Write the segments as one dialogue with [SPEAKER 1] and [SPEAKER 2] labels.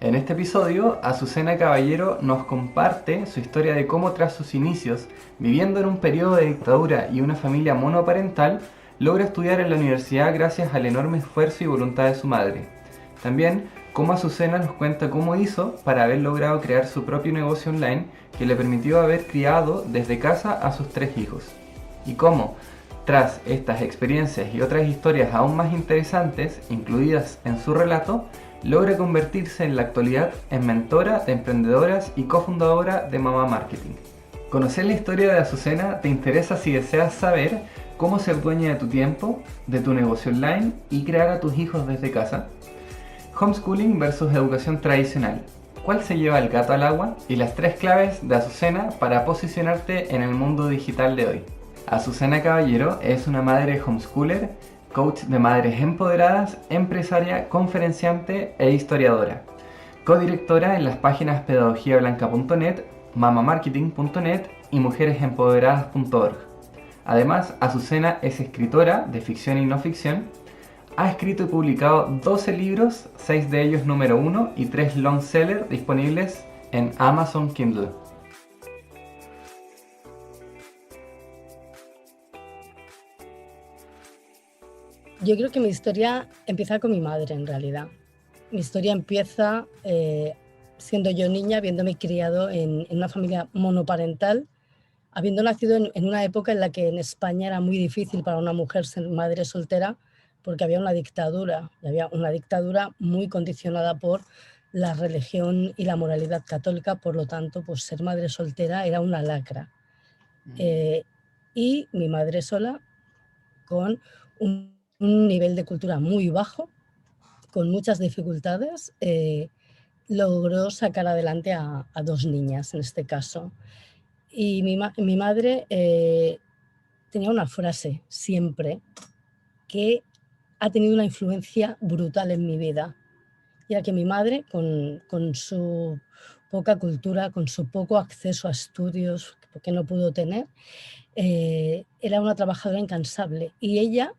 [SPEAKER 1] En este episodio, Azucena Caballero nos comparte su historia de cómo tras sus inicios, viviendo en un periodo de dictadura y una familia monoparental, logra estudiar en la universidad gracias al enorme esfuerzo y voluntad de su madre. También, cómo Azucena nos cuenta cómo hizo para haber logrado crear su propio negocio online que le permitió haber criado desde casa a sus 3 hijos. Y cómo, tras estas experiencias y otras historias aún más interesantes incluidas en su relato, logra convertirse en la actualidad en mentora de emprendedoras y cofundadora de Mama Marketing. Conocer la historia de Azucena te interesa si deseas saber cómo ser dueña de tu tiempo, de tu negocio online y crear a tus hijos desde casa. Homeschooling versus educación tradicional. ¿Cuál se lleva el gato al agua? Y las 3 claves de Azucena para posicionarte en el mundo digital de hoy. Azucena Caballero es una madre homeschooler, coach de madres empoderadas, empresaria, conferenciante e historiadora. Codirectora en las páginas pedagogiablanca.net, mamamarketing.net y mujeresempoderadas.org. Además, Azucena es escritora de ficción y no ficción. Ha escrito y publicado 12 libros, 6 de ellos número 1 y 3 long seller disponibles en Amazon Kindle.
[SPEAKER 2] Yo creo que mi historia empieza con mi madre, en realidad. Mi historia empieza siendo yo niña, habiéndome criado en una familia monoparental, habiendo nacido en una época en la que en España era muy difícil para una mujer ser madre soltera, porque había una dictadura, y había una dictadura muy condicionada por la religión y la moralidad católica, por lo tanto, pues ser madre soltera era una lacra. Y mi madre sola, con un nivel de cultura muy bajo, con muchas dificultades, logró sacar adelante a 2 niñas en este caso. Y mi madre tenía una frase siempre que ha tenido una influencia brutal en mi vida. Y era que mi madre, con su poca cultura, con su poco acceso a estudios que no pudo tener, era una trabajadora incansable. Y ella,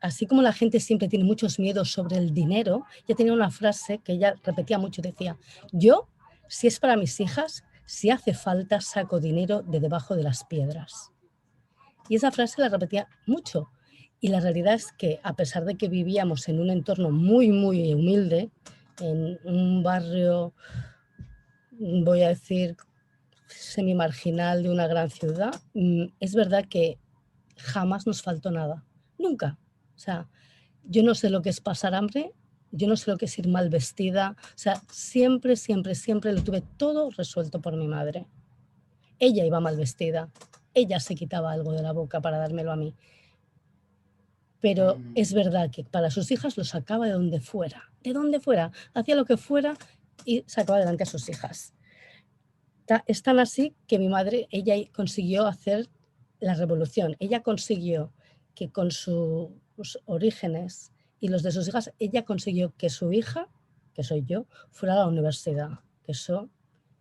[SPEAKER 2] así como la gente siempre tiene muchos miedos sobre el dinero, ella tenía una frase que ella repetía mucho, decía: yo, si es para mis hijas, si hace falta, saco dinero de debajo de las piedras. Y esa frase la repetía mucho. Y la realidad es que, a pesar de que vivíamos en un entorno muy, muy humilde, en un barrio, voy a decir, semi-marginal de una gran ciudad, es verdad que jamás nos faltó nada. Nunca. O sea, yo no sé lo que es pasar hambre, yo no sé lo que es ir mal vestida. O sea, siempre, siempre, siempre lo tuve todo resuelto por mi madre. Ella iba mal vestida, ella se quitaba algo de la boca para dármelo a mí. Pero es verdad que para sus hijas lo sacaba de donde fuera, hacía lo que fuera y sacaba adelante a sus hijas. Es tan así que mi madre, ella consiguió hacer la revolución, ella consiguió que con sus orígenes y los de sus hijas, ella consiguió que su hija, que soy yo, fuera a la universidad, que eso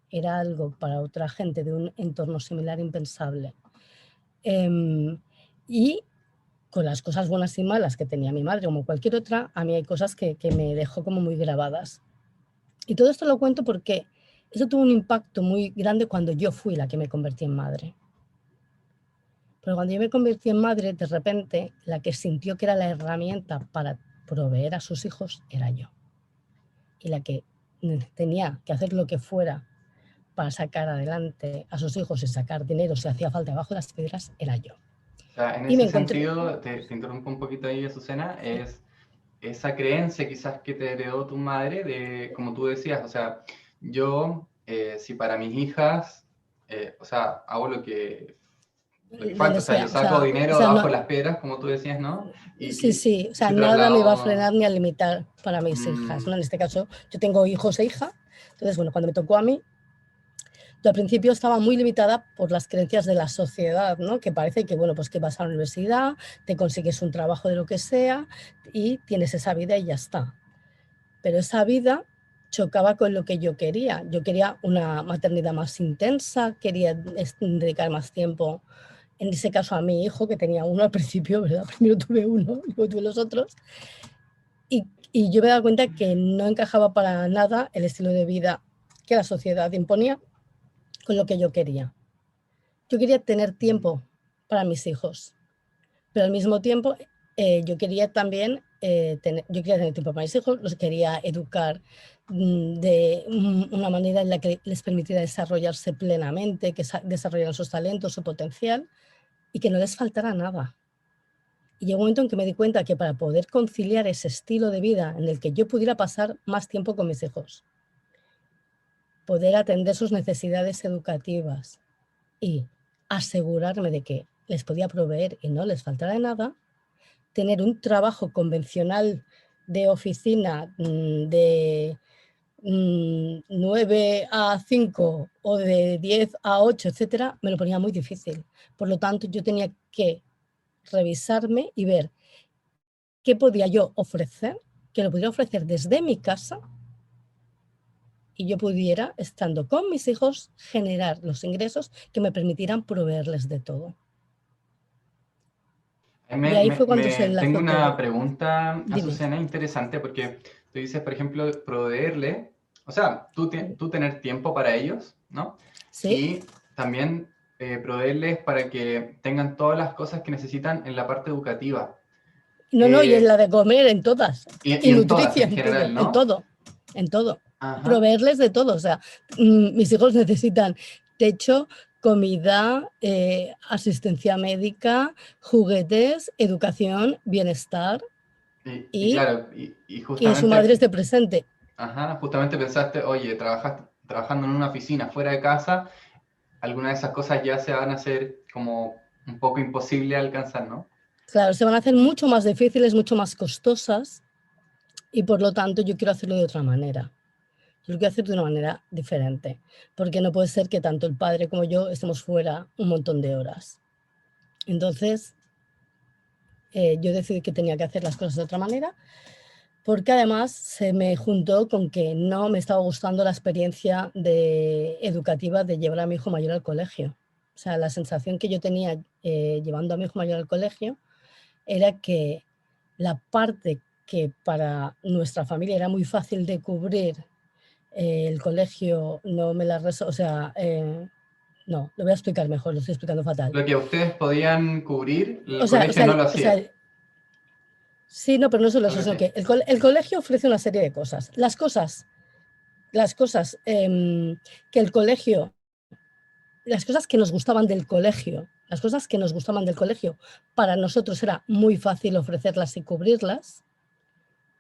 [SPEAKER 2] era algo para otra gente de un entorno similar impensable. Y con las cosas buenas y malas que tenía mi madre, como cualquier otra, a mí hay cosas que me dejó como muy grabadas. Y todo esto lo cuento porque eso tuvo un impacto muy grande cuando yo fui la que me convertí en madre. Pero cuando yo me convertí en madre, de repente, la que sintió que era la herramienta para proveer a sus hijos era yo. Y la que tenía que hacer lo que fuera para sacar adelante a sus hijos y sacar dinero si hacía falta debajo de las piedras era yo.
[SPEAKER 1] O sea, en
[SPEAKER 2] Y me
[SPEAKER 1] ese
[SPEAKER 2] encontré...
[SPEAKER 1] sentido, te interrumpo un poquito ahí, Azucena, es esa creencia quizás que te heredó tu madre, de, como tú decías, o sea, yo, si para mis hijas, o sea, hago lo que falta,
[SPEAKER 2] donde
[SPEAKER 1] o sea, yo
[SPEAKER 2] sea,
[SPEAKER 1] saco
[SPEAKER 2] o
[SPEAKER 1] dinero
[SPEAKER 2] sea,
[SPEAKER 1] bajo
[SPEAKER 2] no,
[SPEAKER 1] las piedras, como tú decías, ¿no?
[SPEAKER 2] sí, sí, o
[SPEAKER 1] Y
[SPEAKER 2] sea,
[SPEAKER 1] se
[SPEAKER 2] nada me va a
[SPEAKER 1] trasladó...
[SPEAKER 2] frenar ni a limitar para mis hijas, ¿no? En este caso, yo tengo hijos e hija, entonces, bueno, cuando me tocó a mí, yo al principio estaba muy limitada por las creencias de la sociedad, ¿no? Que parece que, bueno, pues que vas a la universidad, te consigues un trabajo de lo que sea y tienes esa vida y ya está. Pero esa vida chocaba con lo que yo quería. Yo quería una maternidad más intensa, quería dedicar más tiempo, en ese caso a mi hijo, que tenía uno al principio, ¿verdad? Primero tuve uno, luego tuve los otros. Y Y yo me he dado cuenta que no encajaba para nada el estilo de vida que la sociedad imponía con lo que yo quería. Yo quería tener tiempo para mis hijos, pero al mismo tiempo yo quería también yo quería tener tiempo para mis hijos, los quería educar de una manera en la que les permitiera desarrollarse plenamente, que desarrollaran sus talentos, su potencial y que no les faltara nada. Y llegó un momento en que me di cuenta que para poder conciliar ese estilo de vida en el que yo pudiera pasar más tiempo con mis hijos, poder atender sus necesidades educativas y asegurarme de que les podía proveer y no les faltara de nada, tener un trabajo convencional de oficina de 9 a 5 o de 10 a 8, etcétera, me lo ponía muy difícil. Por lo tanto, yo tenía que revisarme y ver qué podía yo ofrecer, que lo pudiera ofrecer desde mi casa y yo pudiera, estando con mis hijos, generar los ingresos que me permitieran proveerles de todo. Y ahí fue cuando se
[SPEAKER 1] Tengo
[SPEAKER 2] enlazó
[SPEAKER 1] una
[SPEAKER 2] todo.
[SPEAKER 1] pregunta,
[SPEAKER 2] Dime.
[SPEAKER 1] Azucena, interesante, porque tú dices, por ejemplo, proveerle, o sea, tú tener tiempo para ellos, ¿no?
[SPEAKER 2] ¿Sí?
[SPEAKER 1] Y también proveerles para que tengan todas las cosas que necesitan en la parte educativa.
[SPEAKER 2] No, no, y en la de comer, en todas.
[SPEAKER 1] Y
[SPEAKER 2] Y
[SPEAKER 1] en todas en
[SPEAKER 2] nutrición,
[SPEAKER 1] general,
[SPEAKER 2] en
[SPEAKER 1] ¿no?
[SPEAKER 2] todo, en todo.
[SPEAKER 1] Ajá.
[SPEAKER 2] Proveerles de todo. O sea, mis hijos necesitan techo, comida, asistencia médica, juguetes, educación, bienestar
[SPEAKER 1] Y
[SPEAKER 2] y
[SPEAKER 1] claro, y
[SPEAKER 2] que su madre
[SPEAKER 1] justamente,
[SPEAKER 2] esté presente.
[SPEAKER 1] ajá, justamente pensaste, oye, trabajando en una oficina fuera de casa, algunas de esas cosas ya se van a hacer como un poco imposible alcanzar, ¿no?
[SPEAKER 2] Claro, se van a hacer mucho más difíciles, mucho más costosas y por lo tanto yo quiero hacerlo de otra manera. Yo lo quiero hacer de una manera diferente, porque no puede ser que tanto el padre como yo estemos fuera un montón de horas. Entonces, yo decidí que tenía que hacer las cosas de otra manera, porque además se me juntó con que no me estaba gustando la experiencia educativa de llevar a mi hijo mayor al colegio. O sea, la sensación que yo tenía llevando a mi hijo mayor al colegio era que la parte que para nuestra familia era muy fácil de cubrir, el colegio no me la o sea, no, lo voy a explicar mejor, lo estoy explicando fatal.
[SPEAKER 1] Lo que ustedes podían cubrir, el
[SPEAKER 2] O sea, o
[SPEAKER 1] colegio
[SPEAKER 2] sea,
[SPEAKER 1] no lo
[SPEAKER 2] o sea
[SPEAKER 1] hacía.
[SPEAKER 2] sí, no, pero no solo eso,
[SPEAKER 1] Algo
[SPEAKER 2] sino
[SPEAKER 1] así.
[SPEAKER 2] que el colegio ofrece una serie de cosas. Las cosas que el colegio, las cosas que nos gustaban del colegio, las cosas que nos gustaban del colegio, para nosotros era muy fácil ofrecerlas y cubrirlas,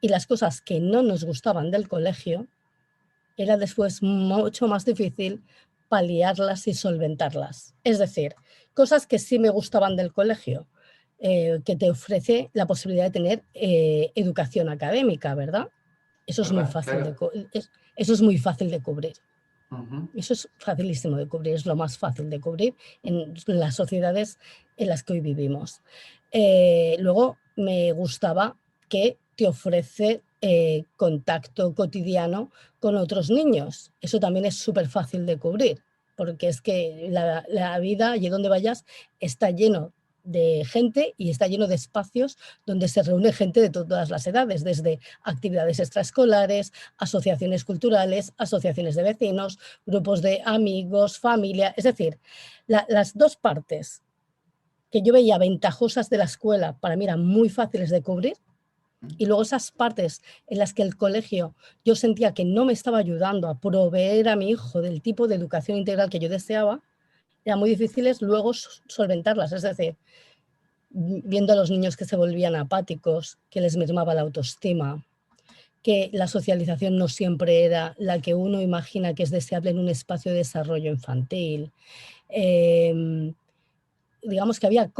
[SPEAKER 2] y las cosas que no nos gustaban del colegio, era después mucho más difícil paliarlas y solventarlas. Es decir, cosas que sí me gustaban del colegio, que te ofrece la posibilidad de tener educación académica, ¿verdad? Eso es muy
[SPEAKER 1] ¿Verdad?
[SPEAKER 2] fácil
[SPEAKER 1] Claro.
[SPEAKER 2] eso es muy fácil de cubrir.
[SPEAKER 1] Ujú.
[SPEAKER 2] Eso es facilísimo de cubrir, es lo más fácil de cubrir en las sociedades en las que hoy vivimos. Luego me gustaba que te ofrece contacto cotidiano con otros niños. Eso también es súper fácil de cubrir, porque es que la vida, allí donde vayas, está lleno de gente y está lleno de espacios donde se reúne gente de todas las edades, desde actividades extraescolares, asociaciones culturales, asociaciones de vecinos, grupos de amigos, familia, es decir, las dos partes que yo veía ventajosas de la escuela para mí eran muy fáciles de cubrir y luego esas partes en las que el colegio yo sentía que no me estaba ayudando a proveer a mi hijo del tipo de educación integral que yo deseaba, eran muy difíciles luego solventarlas, es decir, viendo a los niños que se volvían apáticos, que les mermaba la autoestima, que la socialización no siempre era la que uno imagina que es deseable en un espacio de desarrollo infantil. Digamos que había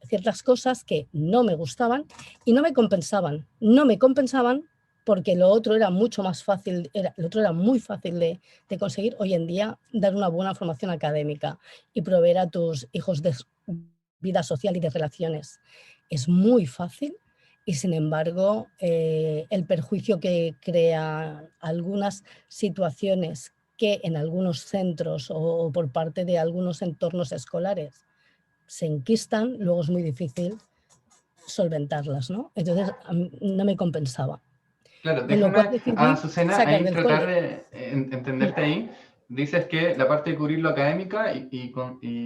[SPEAKER 2] ciertas cosas que no me gustaban y no me compensaban. No me compensaban porque lo otro era mucho más fácil, lo otro era muy fácil de conseguir. Hoy en día, dar una buena formación académica y proveer a tus hijos de vida social y de relaciones es muy fácil y sin embargo el perjuicio que crea algunas situaciones que en algunos centros o por parte de algunos entornos escolares se enquistan, luego es muy difícil solventarlas, ¿no? Entonces no me compensaba.
[SPEAKER 1] Claro,
[SPEAKER 2] Con lo cual
[SPEAKER 1] déjame,
[SPEAKER 2] decidí
[SPEAKER 1] Azucena,
[SPEAKER 2] sacar
[SPEAKER 1] ahí
[SPEAKER 2] del
[SPEAKER 1] tratar
[SPEAKER 2] cole.
[SPEAKER 1] de entenderte ahí. Dices que la parte de cubrir lo académica y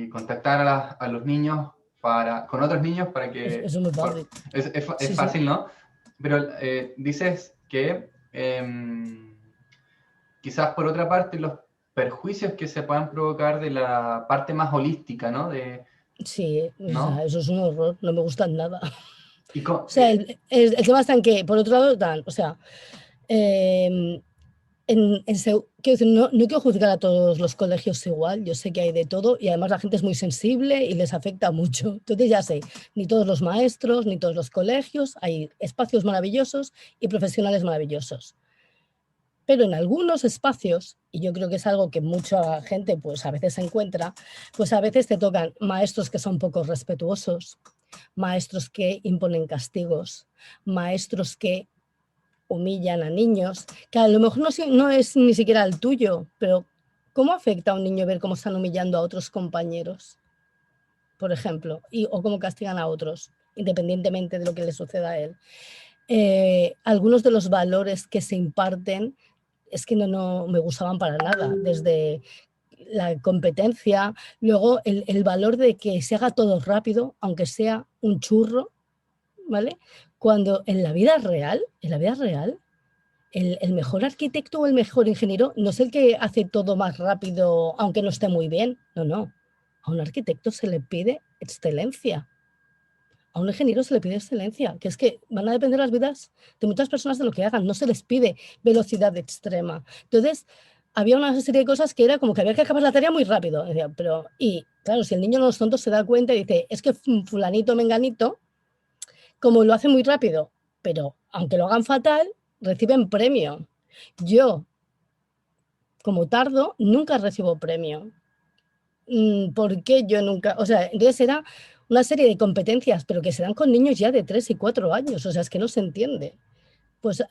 [SPEAKER 1] contactar a los niños con otros niños para
[SPEAKER 2] Eso
[SPEAKER 1] que...
[SPEAKER 2] es muy fácil.
[SPEAKER 1] Es
[SPEAKER 2] Sí, sí.
[SPEAKER 1] fácil, ¿no? Pero dices que quizás por otra parte los perjuicios que se puedan provocar de la parte más holística, ¿no?
[SPEAKER 2] Sí, o sea,
[SPEAKER 1] ¿No?
[SPEAKER 2] eso es un horror, no me gustan nada.
[SPEAKER 1] Y
[SPEAKER 2] O sea, el tema está en que, por otro lado, o sea, eh, quiero decir, no quiero juzgar a todos los colegios igual, yo sé que hay de todo y además la gente es muy sensible y les afecta mucho. Entonces ya sé, ni todos los maestros, ni todos los colegios, hay espacios maravillosos y profesionales maravillosos. Pero en algunos espacios, y yo creo que es algo que mucha gente pues a veces se encuentra, pues a veces te tocan maestros que son poco respetuosos, maestros que imponen castigos, maestros que humillan a niños, que a lo mejor no es ni siquiera el tuyo, pero ¿cómo afecta a un niño ver cómo están humillando a otros compañeros, por ejemplo, o cómo castigan a otros, independientemente de lo que le suceda a él? Algunos de los valores que se imparten es que no me gustaban para nada, desde la competencia, luego el valor de que se haga todo rápido, aunque sea un churro, ¿vale? Cuando en la vida real, el mejor arquitecto o el mejor ingeniero no es el que hace todo más rápido, aunque no esté muy bien. No, no. A un arquitecto se le pide excelencia. A un ingeniero se le pide excelencia, que es que van a depender las vidas de muchas personas de lo que hagan. No se les pide velocidad extrema. Entonces, había una serie de cosas que era como que había que acabar la tarea muy rápido. Decía, y claro, si el niño no los tontos se da cuenta y dice, es que fulanito, menganito, como lo hace muy rápido, pero aunque lo hagan fatal, reciben premio. Yo, como tardo, nunca recibo premio. ¿Por qué yo nunca? O sea, entonces era una serie de competencias, pero que se dan con niños ya de 3 y 4 años, o sea, es que no se entiende. Pues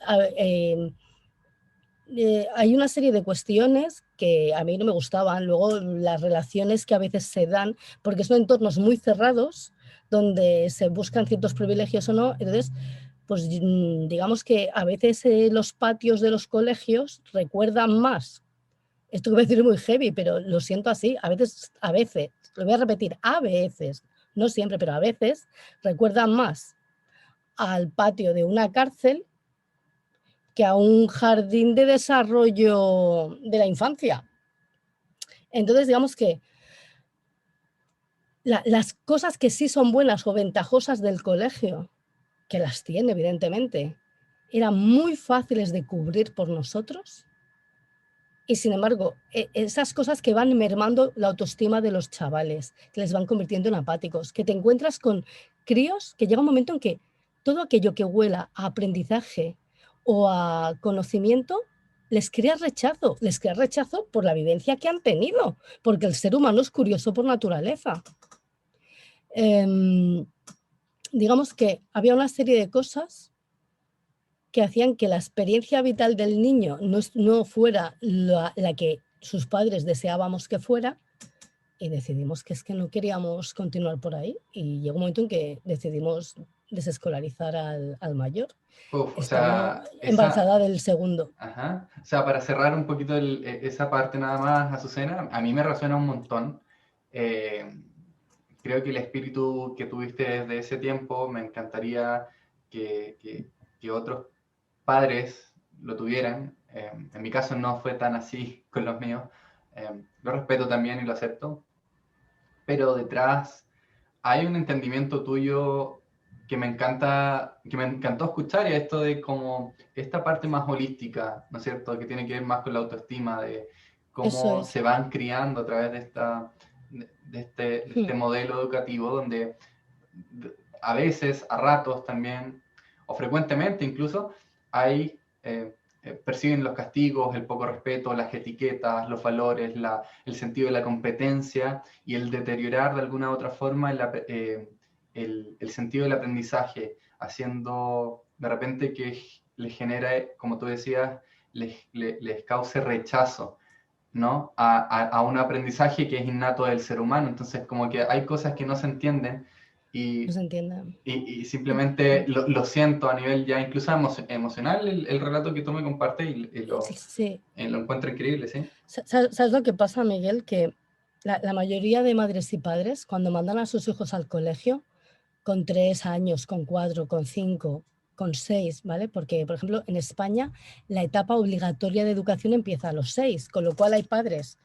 [SPEAKER 2] hay una serie de cuestiones que a mí no me gustaban, luego las relaciones que a veces se dan, porque son entornos muy cerrados, donde se buscan ciertos privilegios o no, entonces pues digamos que a veces los patios de los colegios recuerdan más. Esto que voy a decir es muy heavy, pero lo siento así. A veces, lo voy a repetir, a veces, no siempre, pero a veces recuerdan más al patio de una cárcel que a un jardín de desarrollo de la infancia. Entonces, digamos que las cosas que sí son buenas o ventajosas del colegio, que las tiene, evidentemente, eran muy fáciles de cubrir por nosotros. Y sin embargo, esas cosas que van mermando la autoestima de los chavales, que les van convirtiendo en apáticos, que te encuentras con críos que llega un momento en que todo aquello que huela a aprendizaje o a conocimiento les crea rechazo por la vivencia que han tenido, porque el ser humano es curioso por naturaleza. Digamos que había una serie de cosas que hacían que la experiencia vital del niño no fuera la que sus padres deseábamos que fuera, y decidimos que es que no queríamos continuar por ahí, y llegó un momento en que decidimos desescolarizar al mayor,
[SPEAKER 1] Uf, o
[SPEAKER 2] estando
[SPEAKER 1] sea,
[SPEAKER 2] embarazada del segundo.
[SPEAKER 1] ajá. O sea, para cerrar un poquito esa parte nada más, Azucena, a mí me resuena un montón. Eh, Creo que el espíritu que tuviste desde ese tiempo, me encantaría que otros padres lo tuvieran. En mi caso no fue tan así con los míos. Lo respeto también y lo acepto. Pero detrás hay un entendimiento tuyo que me encantó escuchar, y esto de como esta parte más holística, ¿no es cierto? Que tiene que ver más con la autoestima, de
[SPEAKER 2] Eso
[SPEAKER 1] cómo
[SPEAKER 2] es.
[SPEAKER 1] se van criando a través de este modelo educativo, donde a veces, a ratos también, o frecuentemente incluso, hay, perciben los castigos, el poco respeto, las etiquetas, los valores, el sentido de la competencia y el deteriorar de alguna u otra forma el sentido del aprendizaje, haciendo de repente que les genere, como tú decías, les cause rechazo, ¿no? A un aprendizaje que es innato del ser humano. Entonces, como que hay cosas que no se entienden
[SPEAKER 2] no
[SPEAKER 1] Y,
[SPEAKER 2] se entiende.
[SPEAKER 1] y simplemente lo siento a nivel ya incluso emocional, el relato que tú me compartes
[SPEAKER 2] Sí, sí.
[SPEAKER 1] lo encuentro increíble, ¿sí?
[SPEAKER 2] ¿Sabes lo que pasa, Miguel? Que la mayoría de madres y padres, cuando mandan a sus hijos al colegio, con 3 años, con 4, con 5, con 6, ¿vale? Porque, por ejemplo, en España la etapa obligatoria de educación empieza a los 6, con lo cual hay padres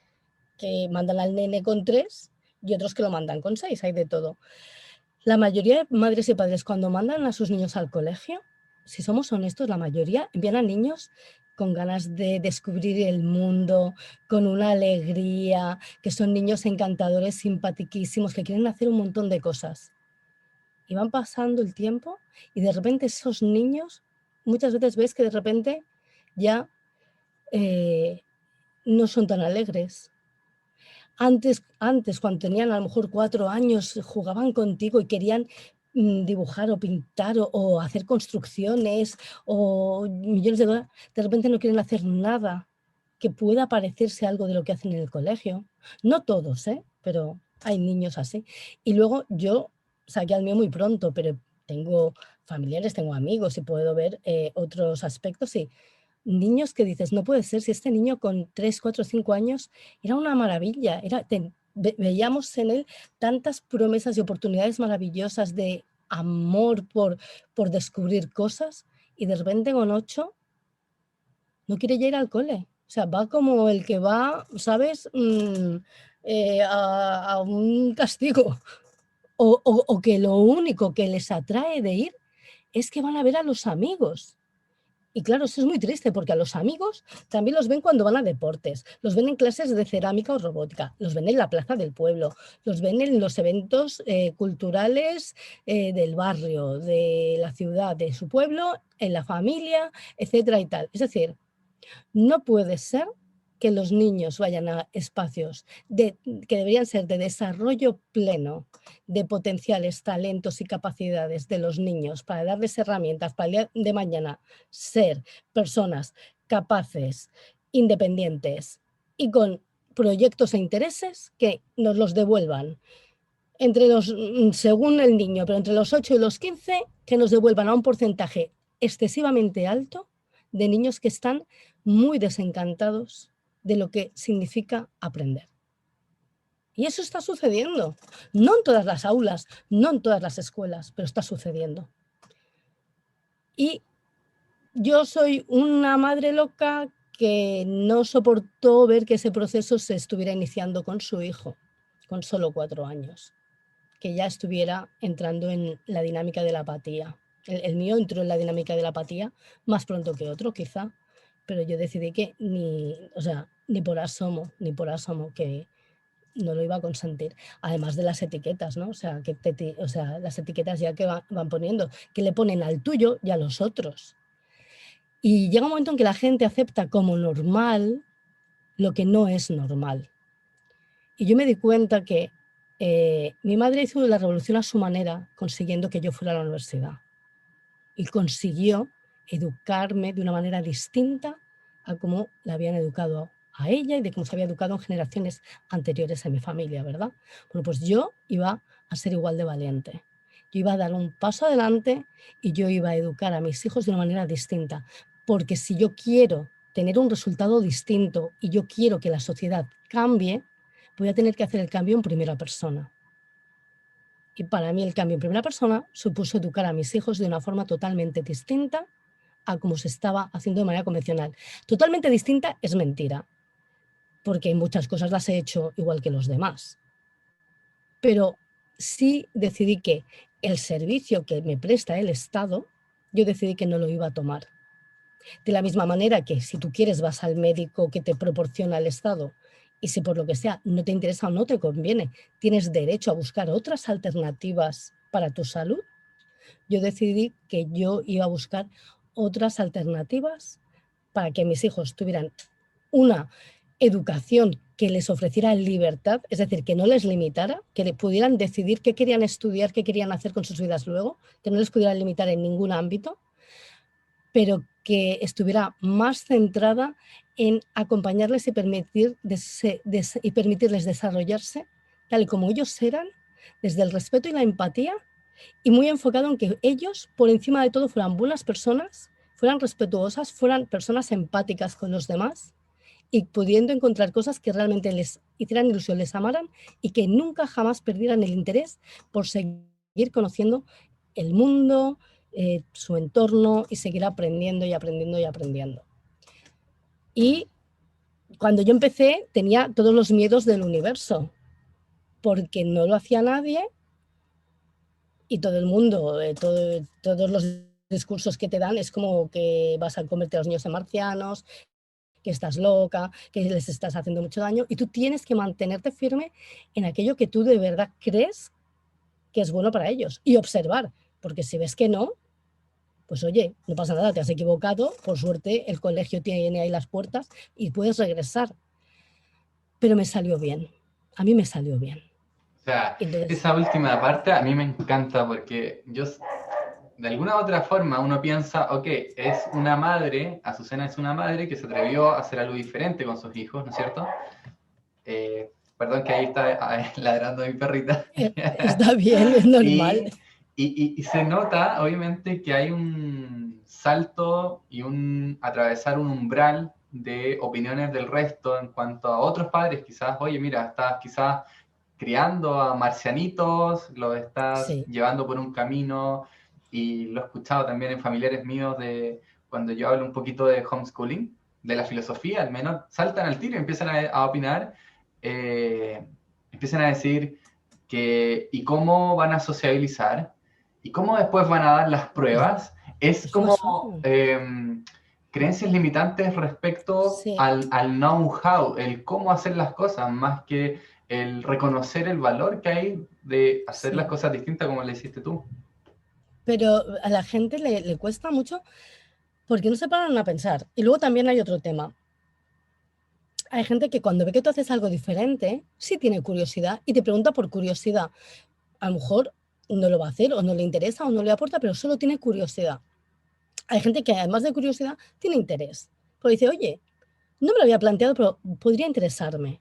[SPEAKER 2] que mandan al nene con 3 y otros que lo mandan con 6, hay de todo. La mayoría de madres y padres cuando mandan a sus niños al colegio, si somos honestos, la mayoría envían a niños con ganas de descubrir el mundo, con una alegría, que son niños encantadores, simpatiquísimos, que quieren hacer un montón de cosas. Y van pasando el tiempo y de repente esos niños, muchas veces ves que de repente ya no son tan alegres. Antes, cuando tenían a lo mejor 4 años, jugaban contigo y querían dibujar o pintar o hacer construcciones o millones de dólares. De repente no quieren hacer nada que pueda parecerse a algo de lo que hacen en el colegio. No todos, pero hay niños así. Y luego yo saqué al mío muy pronto, pero tengo familiares, tengo amigos y puedo ver otros aspectos y niños que dices, no puede ser, si este niño con 3, 4, 5 años era una maravilla, veíamos en él tantas promesas y oportunidades maravillosas de amor por descubrir cosas y de repente con 8 no quiere ya ir al cole. O sea, va como el que va, ¿sabes? A un castigo. O que lo único que les atrae de ir es que van a ver a los amigos. Y claro, eso es muy triste porque a los amigos también los ven cuando van a deportes, los ven en clases de cerámica o robótica, los ven en la plaza del pueblo, los ven en los eventos culturales del barrio, de la ciudad, de su pueblo, en la familia, etcétera y tal. Es decir, no puede ser que los niños vayan a espacios que deberían ser de desarrollo pleno de potenciales, talentos y capacidades de los niños para darles herramientas para el día de mañana ser personas capaces, independientes y con proyectos e intereses que nos los devuelvan según el niño, pero entre los 8 y los 15, que nos devuelvan a un porcentaje excesivamente alto de niños que están muy desencantados de lo que significa aprender. Y eso está sucediendo, no en todas las aulas, no en todas las escuelas, pero está sucediendo. Y yo soy una madre loca que no soportó ver que ese proceso se estuviera iniciando con su hijo, con solo 4 años. Que ya estuviera entrando en la dinámica de la apatía. El mío entró en la dinámica de la apatía más pronto que otro, quizá, pero yo decidí que ni por asomo, que no lo iba a consentir. Además de las etiquetas, ¿no? O sea, las etiquetas ya que van poniendo, que le ponen al tuyo y a los otros. Y llega un momento en que la gente acepta como normal lo que no es normal. Y yo me di cuenta que mi madre hizo la revolución a su manera, consiguiendo que yo fuera a la universidad. Y consiguió educarme de una manera distinta a cómo la habían educado a ella y de cómo se había educado en generaciones anteriores en mi familia, ¿verdad? Bueno, pues yo iba a ser igual de valiente. Yo iba a dar un paso adelante y yo iba a educar a mis hijos de una manera distinta. Porque si yo quiero tener un resultado distinto y yo quiero que la sociedad cambie, voy a tener que hacer el cambio en primera persona. Y para mí el cambio en primera persona supuso educar a mis hijos de una forma totalmente distinta a como se estaba haciendo de manera convencional. Totalmente distinta es mentira, porque en muchas cosas las he hecho igual que los demás. Pero sí decidí que el servicio que me presta el Estado, yo decidí que no lo iba a tomar. De la misma manera que si tú quieres vas al médico que te proporciona el Estado y si por lo que sea no te interesa o no te conviene, tienes derecho a buscar otras alternativas para tu salud, yo decidí que yo iba a buscar otras alternativas para que mis hijos tuvieran una educación que les ofreciera libertad, es decir, que no les limitara, que pudieran decidir qué querían estudiar, qué querían hacer con sus vidas luego, que no les pudiera limitar en ningún ámbito, pero que estuviera más centrada en acompañarles y permitirles desarrollarse tal y como ellos eran, desde el respeto y la empatía y muy enfocado en que ellos, por encima de todo, fueran buenas personas, fueran respetuosas, fueran personas empáticas con los demás y pudiendo encontrar cosas que realmente les hicieran ilusión, les amaran y que nunca jamás perdieran el interés por seguir conociendo el mundo, su entorno y seguir aprendiendo y aprendiendo y aprendiendo. Y cuando yo empecé tenía todos los miedos del universo, porque no lo hacía nadie y todo el mundo, todos los discursos que te dan es como que vas a convertir a los niños en marcianos, que estás loca, que les estás haciendo mucho daño y tú tienes que mantenerte firme en aquello que tú de verdad crees que es bueno para ellos y observar, porque si ves que no, pues oye, no pasa nada, te has equivocado, por suerte el colegio tiene ahí las puertas y puedes regresar. Pero me salió bien, a mí me salió bien.
[SPEAKER 1] O sea,
[SPEAKER 2] Entonces,
[SPEAKER 1] esa última parte a mí me encanta porque yo, de alguna u otra forma, uno piensa, ok, es una madre, Azucena es una madre que se atrevió a hacer algo diferente con sus hijos, ¿no es cierto? Perdón que ahí está ladrando mi perrita.
[SPEAKER 2] está bien, es normal.
[SPEAKER 1] y, y se nota, obviamente, que hay un salto y un atravesar un umbral de opiniones del resto en cuanto a otros padres, quizás, oye, mira, estás quizás criando a marcianitos, los estás
[SPEAKER 2] Sí,
[SPEAKER 1] llevando por un camino, y lo he escuchado también en familiares míos de cuando yo hablo un poquito de homeschooling, de la filosofía, al menos saltan al tiro y empiezan a opinar, eh, empiezan a decir que y cómo van a sociabilizar y cómo después van a dar las pruebas, es
[SPEAKER 2] eso,
[SPEAKER 1] como
[SPEAKER 2] eso.
[SPEAKER 1] creencias limitantes respecto
[SPEAKER 2] Sí,
[SPEAKER 1] al know-how, el cómo hacer las cosas, más que el reconocer el valor que hay de hacer las
[SPEAKER 2] sí.
[SPEAKER 1] cosas distintas como le hiciste tú.
[SPEAKER 2] Pero a la gente le cuesta mucho porque no se paran a pensar. Y luego también hay otro tema. Hay gente que cuando ve que tú haces algo diferente, sí tiene curiosidad y te pregunta por curiosidad. A lo mejor no lo va a hacer o no le interesa o no le aporta, pero solo tiene curiosidad. Hay gente que además de curiosidad tiene interés. Porque dice, oye, no me lo había planteado, pero podría interesarme.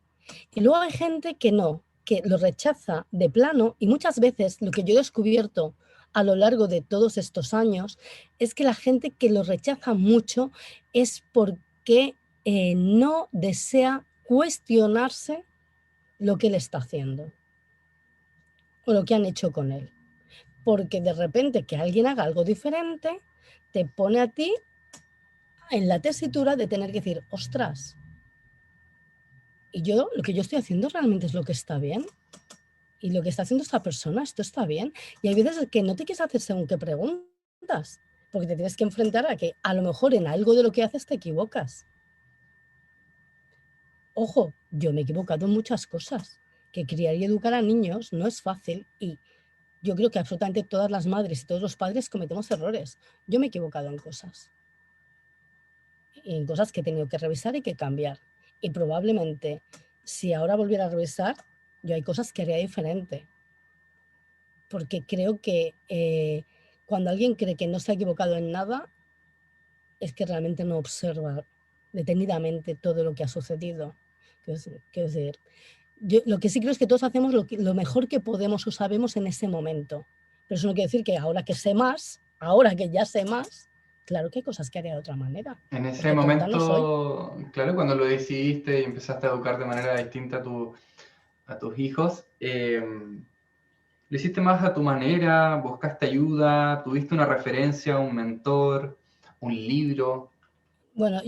[SPEAKER 2] Y luego hay gente que no, que lo rechaza de plano y muchas veces lo que yo he descubierto a lo largo de todos estos años es que la gente que lo rechaza mucho es porque no desea cuestionarse lo que él está haciendo o lo que han hecho con él. Porque de repente que alguien haga algo diferente te pone a ti en la tesitura de tener que decir, ostras, y yo lo que yo estoy haciendo realmente es lo que está bien. Y lo que está haciendo esta persona, esto está bien. Y hay veces que no te quieres hacer según qué preguntas, porque te tienes que enfrentar a que a lo mejor en algo de lo que haces te equivocas. Ojo, yo me he equivocado en muchas cosas, que criar y educar a niños no es fácil y yo creo que absolutamente todas las madres y todos los padres cometemos errores. Yo me he equivocado en cosas que he tenido que revisar y que cambiar. Y probablemente si ahora volviera a revisar, yo hay cosas que haría diferente, porque creo que cuando alguien cree que no se ha equivocado en nada, es que realmente no observa detenidamente todo lo que ha sucedido. Quiero decir, yo lo que sí creo es que todos hacemos lo mejor que podemos o sabemos en ese momento. Pero eso no quiere decir que ahora que sé más, ahora que ya sé más, claro que hay cosas que haría de otra manera,
[SPEAKER 1] En ese
[SPEAKER 2] porque tonta no soy.
[SPEAKER 1] momento, claro, cuando lo decidiste y empezaste a educar de manera distinta a tus hijos, lo hiciste más a tu manera, buscaste ayuda, tuviste una referencia, un mentor, un libro.
[SPEAKER 2] Bueno,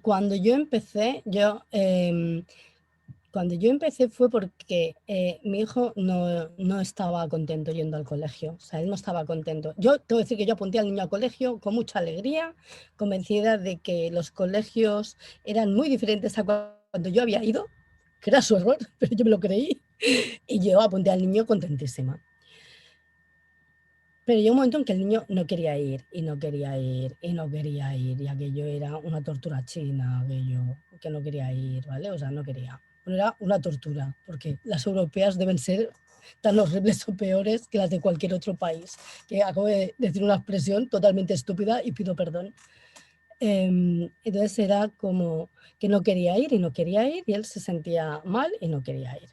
[SPEAKER 2] cuando yo empecé fue porque mi hijo no estaba contento yendo al colegio, o sea, él no estaba contento. Yo tengo que decir que yo apunté al niño al colegio con mucha alegría, convencida de que los colegios eran muy diferentes a cuando yo había ido, que era su error, pero yo me lo creí, y yo apunté al niño contentísima. Pero llegó un momento en que el niño no quería ir, y no quería ir, y no quería ir, y aquello era una tortura china, aquello, que no quería ir, ¿vale? O sea, no quería. Pero era una tortura, porque las europeas deben ser tan horribles o peores que las de cualquier otro país. Que acabo de decir una expresión totalmente estúpida y pido perdón. Entonces era como que no quería ir y no quería ir, y él se sentía mal y no quería ir.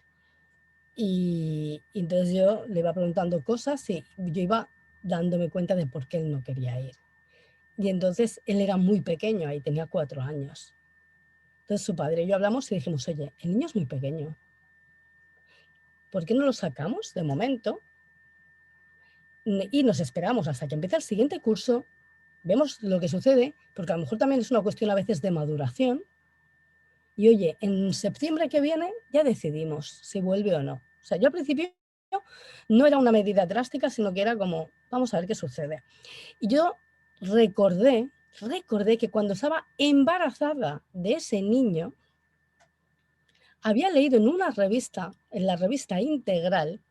[SPEAKER 2] Y entonces yo le iba preguntando cosas y yo iba dándome cuenta de por qué él no quería ir. Y entonces él era muy pequeño, ahí tenía 4 años. Entonces su padre y yo hablamos y dijimos, oye, el niño es muy pequeño, ¿por qué no lo sacamos de momento? Y nos esperamos hasta que empiece el siguiente curso, vemos lo que sucede, porque a lo mejor también es una cuestión a veces de maduración. Y oye, en septiembre que viene ya decidimos si vuelve o no. O sea, yo al principio no era una medida drástica, sino que era como, vamos a ver qué sucede. Y yo recordé que cuando estaba embarazada de ese niño, había leído en una revista, en la revista Integral,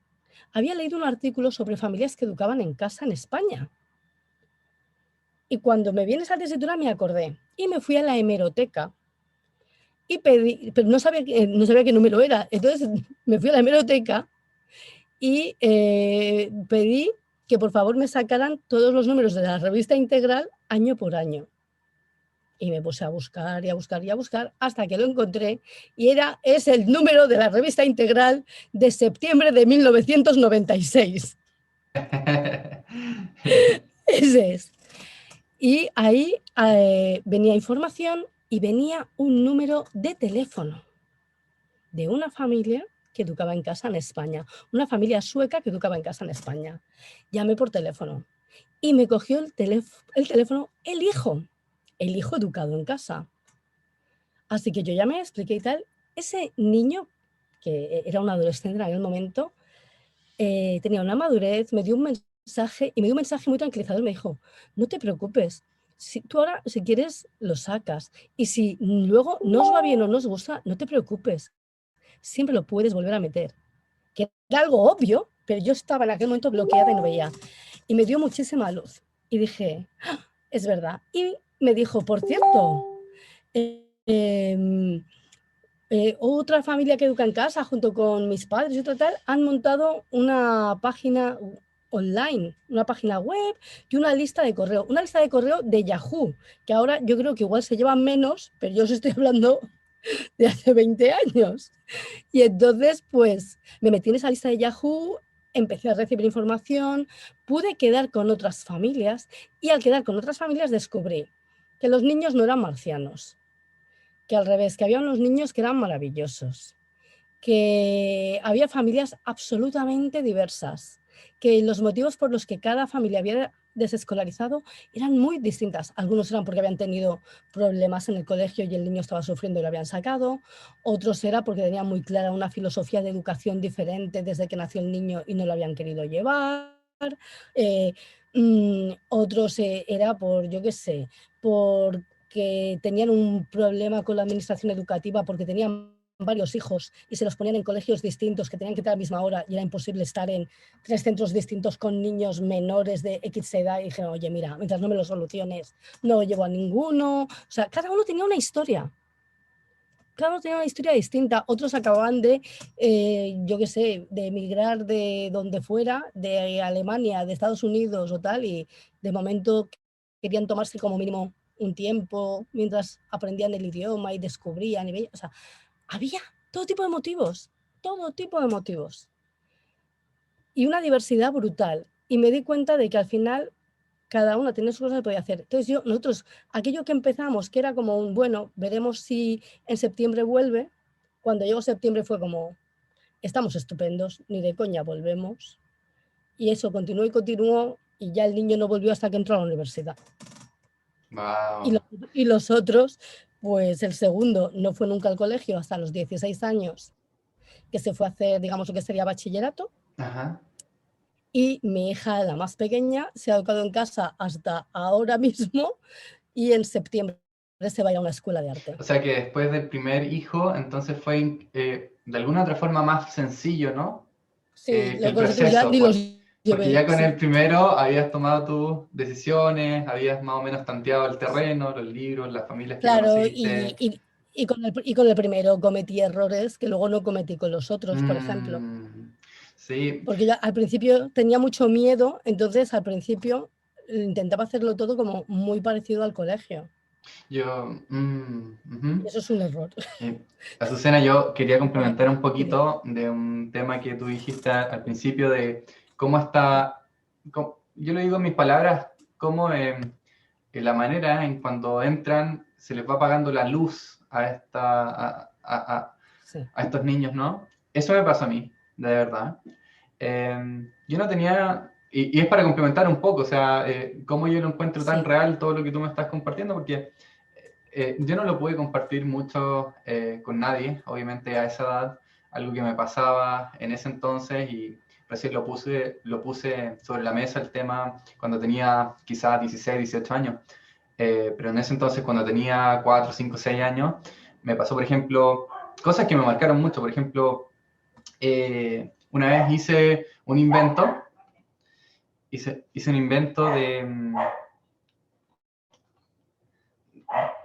[SPEAKER 2] había leído un artículo sobre familias que educaban en casa en España. Y cuando me viene esa tesitura me acordé y me fui a la hemeroteca y pedí, pero no sabía qué número era. Entonces me fui a la hemeroteca y pedí que por favor me sacaran todos los números de la revista Integral año por año. Y me puse a buscar y a buscar y a buscar hasta que lo encontré y es el número de la revista Integral de septiembre de 1996. Ese es. Y ahí venía información y venía un número de teléfono de una familia que educaba en casa en España, una familia sueca que educaba en casa en España. Llamé por teléfono y me cogió el teléfono el hijo educado en casa. Así que yo llamé, expliqué y tal. Ese niño, que era un adolescente en aquel momento, tenía una madurez, me dio un mensaje y me dio un mensaje muy tranquilizador. Me dijo, no te preocupes, si tú ahora, si quieres, lo sacas. Y si luego no os va bien o no os gusta, no te preocupes, siempre lo puedes volver a meter. Que era algo obvio, pero yo estaba en aquel momento bloqueada y no veía. Y me dio muchísima luz. Y dije, ¡ah! Es verdad. Y me dijo, por cierto, otra familia que educa en casa junto con mis padres y tal, han montado una página online, una página web y una lista de correo de Yahoo, que ahora yo creo que igual se llevan menos, pero yo os estoy hablando de hace 20 años. Y entonces, pues, me metí en esa lista de Yahoo, empecé a recibir información, pude quedar con otras familias y al quedar con otras familias descubrí que los niños no eran marcianos, que al revés, que había unos niños que eran maravillosos, que había familias absolutamente diversas, que los motivos por los que cada familia había desescolarizado eran muy distintas. Algunos eran porque habían tenido problemas en el colegio y el niño estaba sufriendo y lo habían sacado. Otros era porque tenían muy clara una filosofía de educación diferente desde que nació el niño y no lo habían querido llevar. Eh, Otros era por, yo qué sé, porque tenían un problema con la administración educativa porque tenían varios hijos y se los ponían en colegios distintos que tenían que estar a la misma hora y era imposible estar en 3 centros distintos con niños menores de X edad y dijeron, oye, mira, mientras no me lo soluciones, no lo llevo a ninguno. O sea, cada uno tenía una historia. Cada uno tenía una historia distinta. Otros acababan de, yo qué sé, de emigrar de donde fuera, de Alemania, de Estados Unidos o tal, y de momento querían tomarse como mínimo un tiempo mientras aprendían el idioma y descubrían. O sea, había todo tipo de motivos, todo tipo de motivos. Y una diversidad brutal. Y me di cuenta de que al final cada uno tenía sus cosas que podía hacer. Entonces nosotros, aquello que empezamos, que era como un, bueno, veremos si en septiembre vuelve, cuando llegó septiembre fue como, estamos estupendos, ni de coña volvemos. Y eso continuó y continuó y ya el niño no volvió hasta que entró a la universidad.
[SPEAKER 1] Wow.
[SPEAKER 2] Y los otros, pues el segundo no fue nunca al colegio hasta los 16 años, que se fue a hacer, digamos, lo que sería bachillerato.
[SPEAKER 1] Ajá.
[SPEAKER 2] Y mi hija, la más pequeña, se ha educado en casa hasta ahora mismo y en septiembre se va a ir a una escuela de arte.
[SPEAKER 1] O sea que después del primer hijo, entonces fue de alguna otra forma más sencillo, ¿no?
[SPEAKER 2] Sí,
[SPEAKER 1] Que el
[SPEAKER 2] con los otros ya
[SPEAKER 1] proceso,
[SPEAKER 2] ni los
[SPEAKER 1] porque
[SPEAKER 2] llevé,
[SPEAKER 1] ya con el
[SPEAKER 2] sí.
[SPEAKER 1] primero habías tomado tus decisiones, habías más o menos tanteado el terreno, los libros, las familias que
[SPEAKER 2] Claro,
[SPEAKER 1] conociste.
[SPEAKER 2] y con el primero cometí errores que luego no cometí con los otros, por ejemplo.
[SPEAKER 1] Sí,
[SPEAKER 2] Porque yo al principio tenía mucho miedo, entonces al principio intentaba hacerlo todo como muy parecido al colegio.
[SPEAKER 1] Ujú.
[SPEAKER 2] Eso es un error.
[SPEAKER 1] Azucena, yo quería complementar un
[SPEAKER 2] Dime.
[SPEAKER 1] poquito de un tema que tú dijiste al principio de cómo está, yo le digo en mis palabras, cómo la manera en cuando entran se les va apagando la luz
[SPEAKER 2] Sí,
[SPEAKER 1] a estos niños, ¿no? Eso me pasó a mí, de verdad. Yo no tenía, y es para complementar un poco, o sea, cómo yo lo encuentro tan
[SPEAKER 2] sí,
[SPEAKER 1] real todo lo que tú me estás compartiendo, porque yo no lo pude compartir mucho con nadie, obviamente a esa edad, algo que me pasaba en ese entonces y recién lo puse sobre la mesa el tema cuando tenía quizás 16, 18 años. Pero en ese entonces, cuando tenía 4, 5, 6 años, me pasó, por ejemplo, cosas que me marcaron mucho. Por ejemplo, una vez hice un invento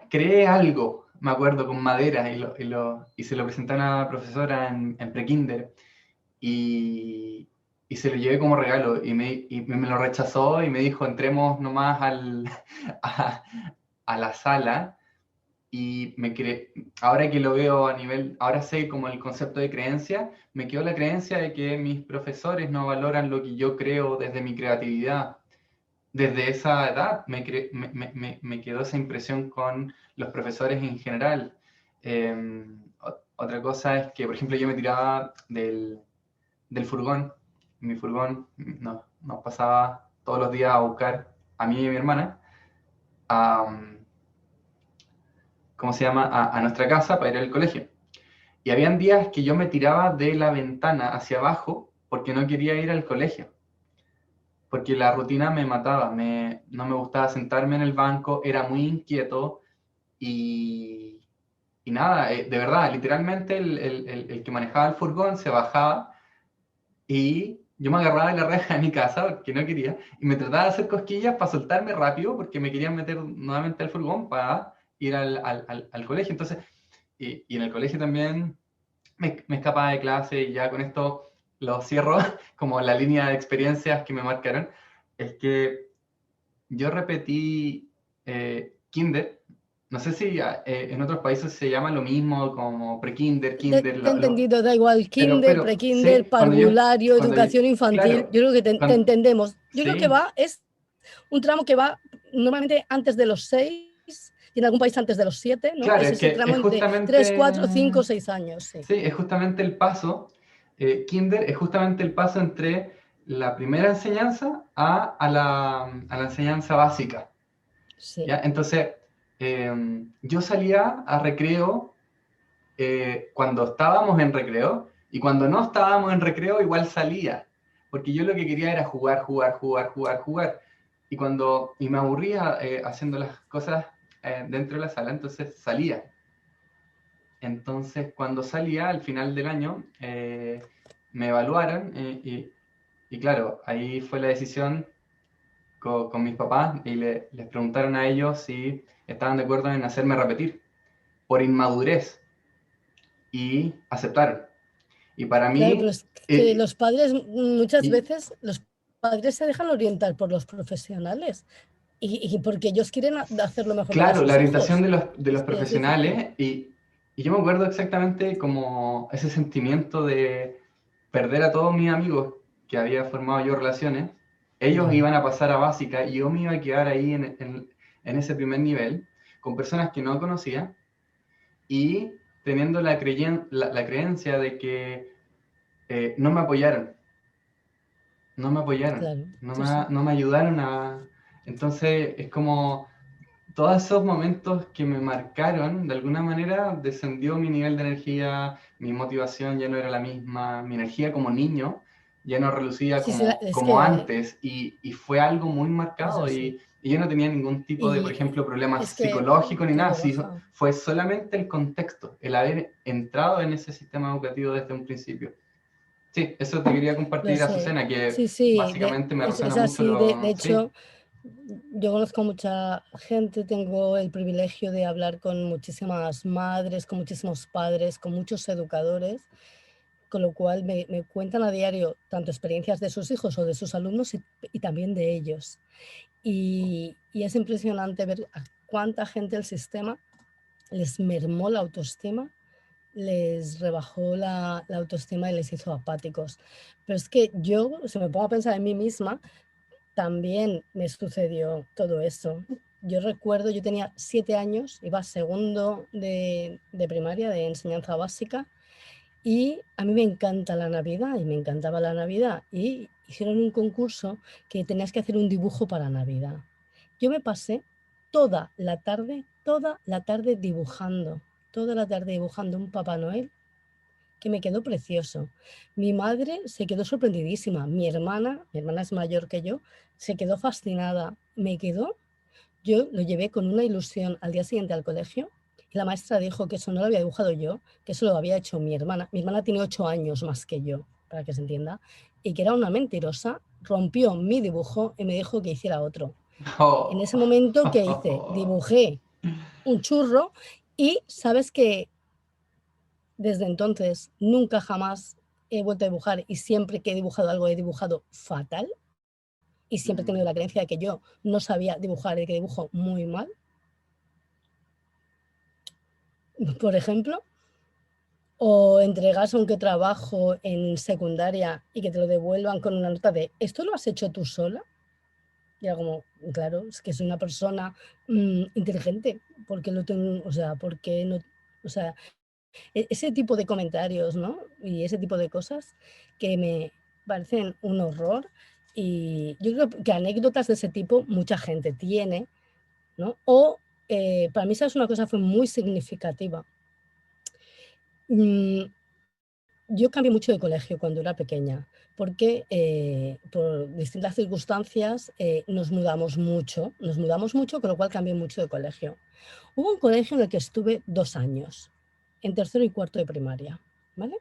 [SPEAKER 1] creé algo, me acuerdo, con madera y se lo presenté a una profesora en prekinder y, y se lo llevé como regalo y me lo rechazó y me dijo, entremos nomás a, a la sala y ahora que lo veo a nivel, ahora sé como el concepto de creencia, me quedó la creencia de que mis profesores no valoran lo que yo creo desde mi creatividad. Desde esa edad me quedó esa impresión con los profesores en general. Otra cosa es que, por ejemplo, yo me tiraba del furgón. Mi furgón nos pasaba todos los días a buscar a mí y a mi hermana. A, ¿Cómo se llama? A nuestra casa para ir al colegio. Y habían días que yo me tiraba de la ventana hacia abajo porque no quería ir al colegio, porque la rutina me mataba, no me gustaba sentarme en el banco, era muy inquieto y, y nada, de verdad, literalmente el que manejaba el furgón se bajaba y yo me agarraba de la reja de mi casa porque no quería y me trataba de hacer cosquillas para soltarme rápido porque me querían meter nuevamente al furgón para ir al colegio. Entonces, y en el colegio también me escapaba de clase y ya con esto lo cierro como la línea de experiencias que me marcaron. Es que yo repetí kinder, no sé si en otros países se llama lo mismo como pre-kinder, kinder,
[SPEAKER 2] te he entendido, da igual, kinder,
[SPEAKER 1] pero
[SPEAKER 2] prekinder,
[SPEAKER 1] sé,
[SPEAKER 2] parvulario,
[SPEAKER 1] cuando yo,
[SPEAKER 2] educación infantil,
[SPEAKER 1] claro,
[SPEAKER 2] yo creo que te
[SPEAKER 1] cuando,
[SPEAKER 2] entendemos. Yo creo que
[SPEAKER 1] sí,
[SPEAKER 2] es un tramo que va normalmente antes de los 6 y en algún país antes de los 7, ¿no?
[SPEAKER 1] claro,
[SPEAKER 2] Es
[SPEAKER 1] es
[SPEAKER 2] ese
[SPEAKER 1] que
[SPEAKER 2] tramo
[SPEAKER 1] es
[SPEAKER 2] entre
[SPEAKER 1] justamente,
[SPEAKER 2] 3, 4, 5, 6 años, sí.
[SPEAKER 1] sí, es justamente el paso, kinder es justamente el paso entre la primera enseñanza a la enseñanza básica.
[SPEAKER 2] Sí,
[SPEAKER 1] ¿Ya? Entonces, yo salía a recreo cuando estábamos en recreo y cuando no estábamos en recreo igual salía, porque yo lo que quería era jugar, jugar, jugar, jugar, jugar. Y me aburría haciendo las cosas dentro de la sala, entonces salía. Entonces, cuando salía al final del año, me evaluaron y claro, ahí fue la decisión con mis papás y les preguntaron a ellos si estaban de acuerdo en hacerme repetir por inmadurez y aceptaron. Y para
[SPEAKER 2] claro, pero
[SPEAKER 1] mí,
[SPEAKER 2] es que los padres, muchas
[SPEAKER 1] y,
[SPEAKER 2] veces, los padres se dejan orientar por los profesionales y porque ellos quieren hacer lo mejor para
[SPEAKER 1] claro, la
[SPEAKER 2] sus
[SPEAKER 1] orientación
[SPEAKER 2] hijos.
[SPEAKER 1] de los
[SPEAKER 2] Es que es difícil.
[SPEAKER 1] profesionales, y yo me acuerdo exactamente como ese sentimiento de perder a todos mis amigos que había formado yo relaciones, ellos
[SPEAKER 2] Ya.
[SPEAKER 1] iban a pasar a básica y yo me iba a quedar ahí en ese primer nivel con personas que no conocía y teniendo la creencia de que no me apoyaron, no me apoyaron,
[SPEAKER 2] Claro,
[SPEAKER 1] no
[SPEAKER 2] sí,
[SPEAKER 1] me,
[SPEAKER 2] sí.
[SPEAKER 1] no me ayudaron a... Entonces es como todos esos momentos que me marcaron, de alguna manera descendió mi nivel de energía, mi motivación ya no era la misma, mi energía como niño ya no relucía
[SPEAKER 2] Sí, sí, es
[SPEAKER 1] como
[SPEAKER 2] que
[SPEAKER 1] antes y fue algo muy
[SPEAKER 2] es
[SPEAKER 1] marcado
[SPEAKER 2] así.
[SPEAKER 1] y yo no tenía ningún tipo de, por
[SPEAKER 2] Y
[SPEAKER 1] ejemplo, problemas
[SPEAKER 2] es que
[SPEAKER 1] psicológicos ni nada,
[SPEAKER 2] todo
[SPEAKER 1] sí,
[SPEAKER 2] baja.
[SPEAKER 1] fue solamente el contexto, el haber entrado en ese sistema educativo desde un principio. Sí, eso te quería
[SPEAKER 2] Lo
[SPEAKER 1] compartir,
[SPEAKER 2] sé.
[SPEAKER 1] Azucena, que
[SPEAKER 2] Sí, sí,
[SPEAKER 1] básicamente me
[SPEAKER 2] es
[SPEAKER 1] resuena mucho
[SPEAKER 2] así. De
[SPEAKER 1] sí.
[SPEAKER 2] hecho, yo conozco mucha gente, tengo el privilegio de hablar con muchísimas madres, con muchísimos padres, con muchos educadores, con lo cual me cuentan a diario tanto experiencias de sus hijos o de sus alumnos y también de ellos. Y es impresionante ver cuánta gente el sistema les mermó la autoestima, les rebajó la autoestima y les hizo apáticos. Pero es que yo, si me pongo a pensar en mí misma, también me sucedió todo eso. Yo recuerdo, yo tenía 7 años, iba a segundo de primaria, de enseñanza básica, y a mí me encanta la Navidad y me encantaba la Navidad. Y hicieron un concurso que tenías que hacer un dibujo para Navidad. Yo me pasé toda la tarde dibujando, toda la tarde dibujando un Papá Noel que me quedó precioso. Mi madre se quedó sorprendidísima. Mi hermana es mayor que yo, se quedó fascinada. Yo lo llevé con una ilusión al día siguiente al colegio y la maestra dijo que eso no lo había dibujado yo, que eso lo había hecho mi hermana. Mi hermana tiene 8 años más que yo, para que se entienda, y que era una mentirosa, rompió mi dibujo y me dijo que hiciera otro. En ese momento, ¿qué hice? Dibujé un churro y sabes que desde entonces nunca jamás he vuelto a dibujar y siempre que he dibujado algo he dibujado fatal y siempre he tenido la creencia de que yo no sabía dibujar y que dibujo muy mal. Por ejemplo, o entregas un trabajo en secundaria y que te lo devuelvan con una nota de ¿esto lo has hecho tú sola? Y era como, claro, es que soy una persona inteligente, porque lo tengo, o sea, porque no, o sea, ese tipo de comentarios, ¿no? Y ese tipo de cosas que me parecen un horror. Y yo creo que anécdotas de ese tipo mucha gente tiene, ¿no? O para mí, ¿sabes? Una cosa fue muy significativa. Yo cambié mucho de colegio cuando era pequeña, porque por distintas circunstancias nos mudamos mucho, con lo cual cambié mucho de colegio. Hubo un colegio en el que estuve 2 años, en tercero y cuarto de primaria, ¿vale?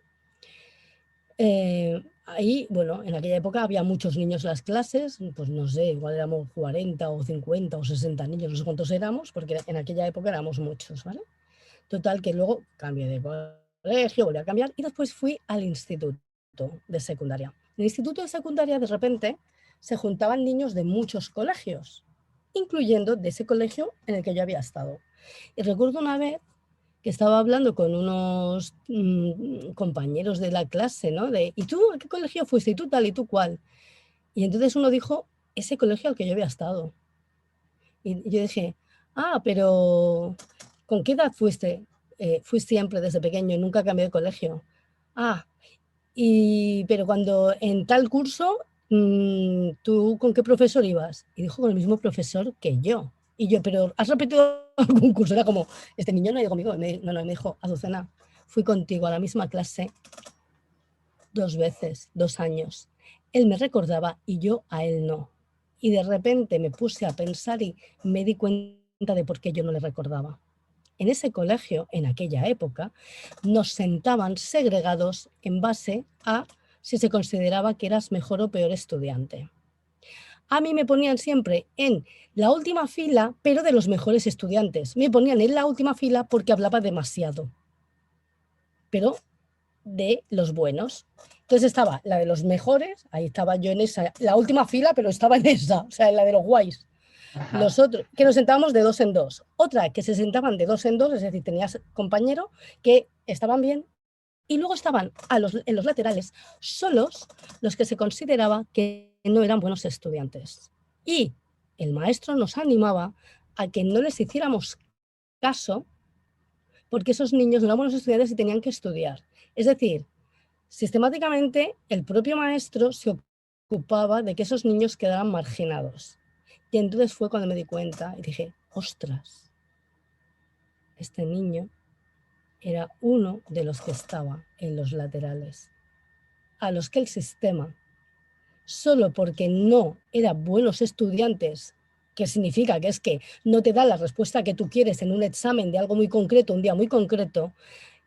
[SPEAKER 2] Ahí, bueno, en aquella época había muchos niños en las clases, pues no sé, igual éramos 40 o 50 o 60 niños, no sé cuántos éramos, porque en aquella época éramos muchos, ¿vale? Total, que luego cambié de colegio, volví a cambiar y después fui al instituto de secundaria. En el instituto de secundaria, de repente, se juntaban niños de muchos colegios, incluyendo de ese colegio en el que yo había estado. Y recuerdo una vez que estaba hablando con unos compañeros de la clase, ¿no? ¿Y tú a qué colegio fuiste? ¿Y tú tal? ¿Y tú cuál? Y entonces uno dijo, ese colegio al que yo había estado. Y yo dije, pero ¿con qué edad fuiste? Fui siempre desde pequeño, nunca cambié de colegio. Ah, pero cuando en tal curso, ¿tú con qué profesor ibas? Y dijo con el mismo profesor que yo. Y yo, ¿pero has repetido algún curso? Era como, este niño no ha ido conmigo. No, me dijo, Azucena, fui contigo a la misma clase 2 veces, 2 años. Él me recordaba y yo a él no. Y de repente me puse a pensar y me di cuenta de por qué yo no le recordaba. En ese colegio, en aquella época, nos sentaban segregados en base a si se consideraba que eras mejor o peor estudiante. A mí me ponían siempre en la última fila, pero de los mejores estudiantes. Me ponían en la última fila porque hablaba demasiado, pero de los buenos. Entonces estaba la de los mejores, ahí estaba yo en esa, la última fila, pero estaba en esa, o sea, en la de los guays. Los otros, que nos sentábamos de 2 en 2. Otra, que se sentaban de 2 en 2, es decir, tenías compañero que estaban bien. Y luego estaban en los laterales solos los que se consideraba que no eran buenos estudiantes. Y el maestro nos animaba a que no les hiciéramos caso porque esos niños no eran buenos estudiantes y tenían que estudiar. Es decir, sistemáticamente el propio maestro se ocupaba de que esos niños quedaran marginados. Y entonces fue cuando me di cuenta y dije, ostras, este niño era uno de los que estaba en los laterales, a los que el sistema, solo porque no eran buenos estudiantes, que significa que es que no te da la respuesta que tú quieres en un examen de algo muy concreto, un día muy concreto,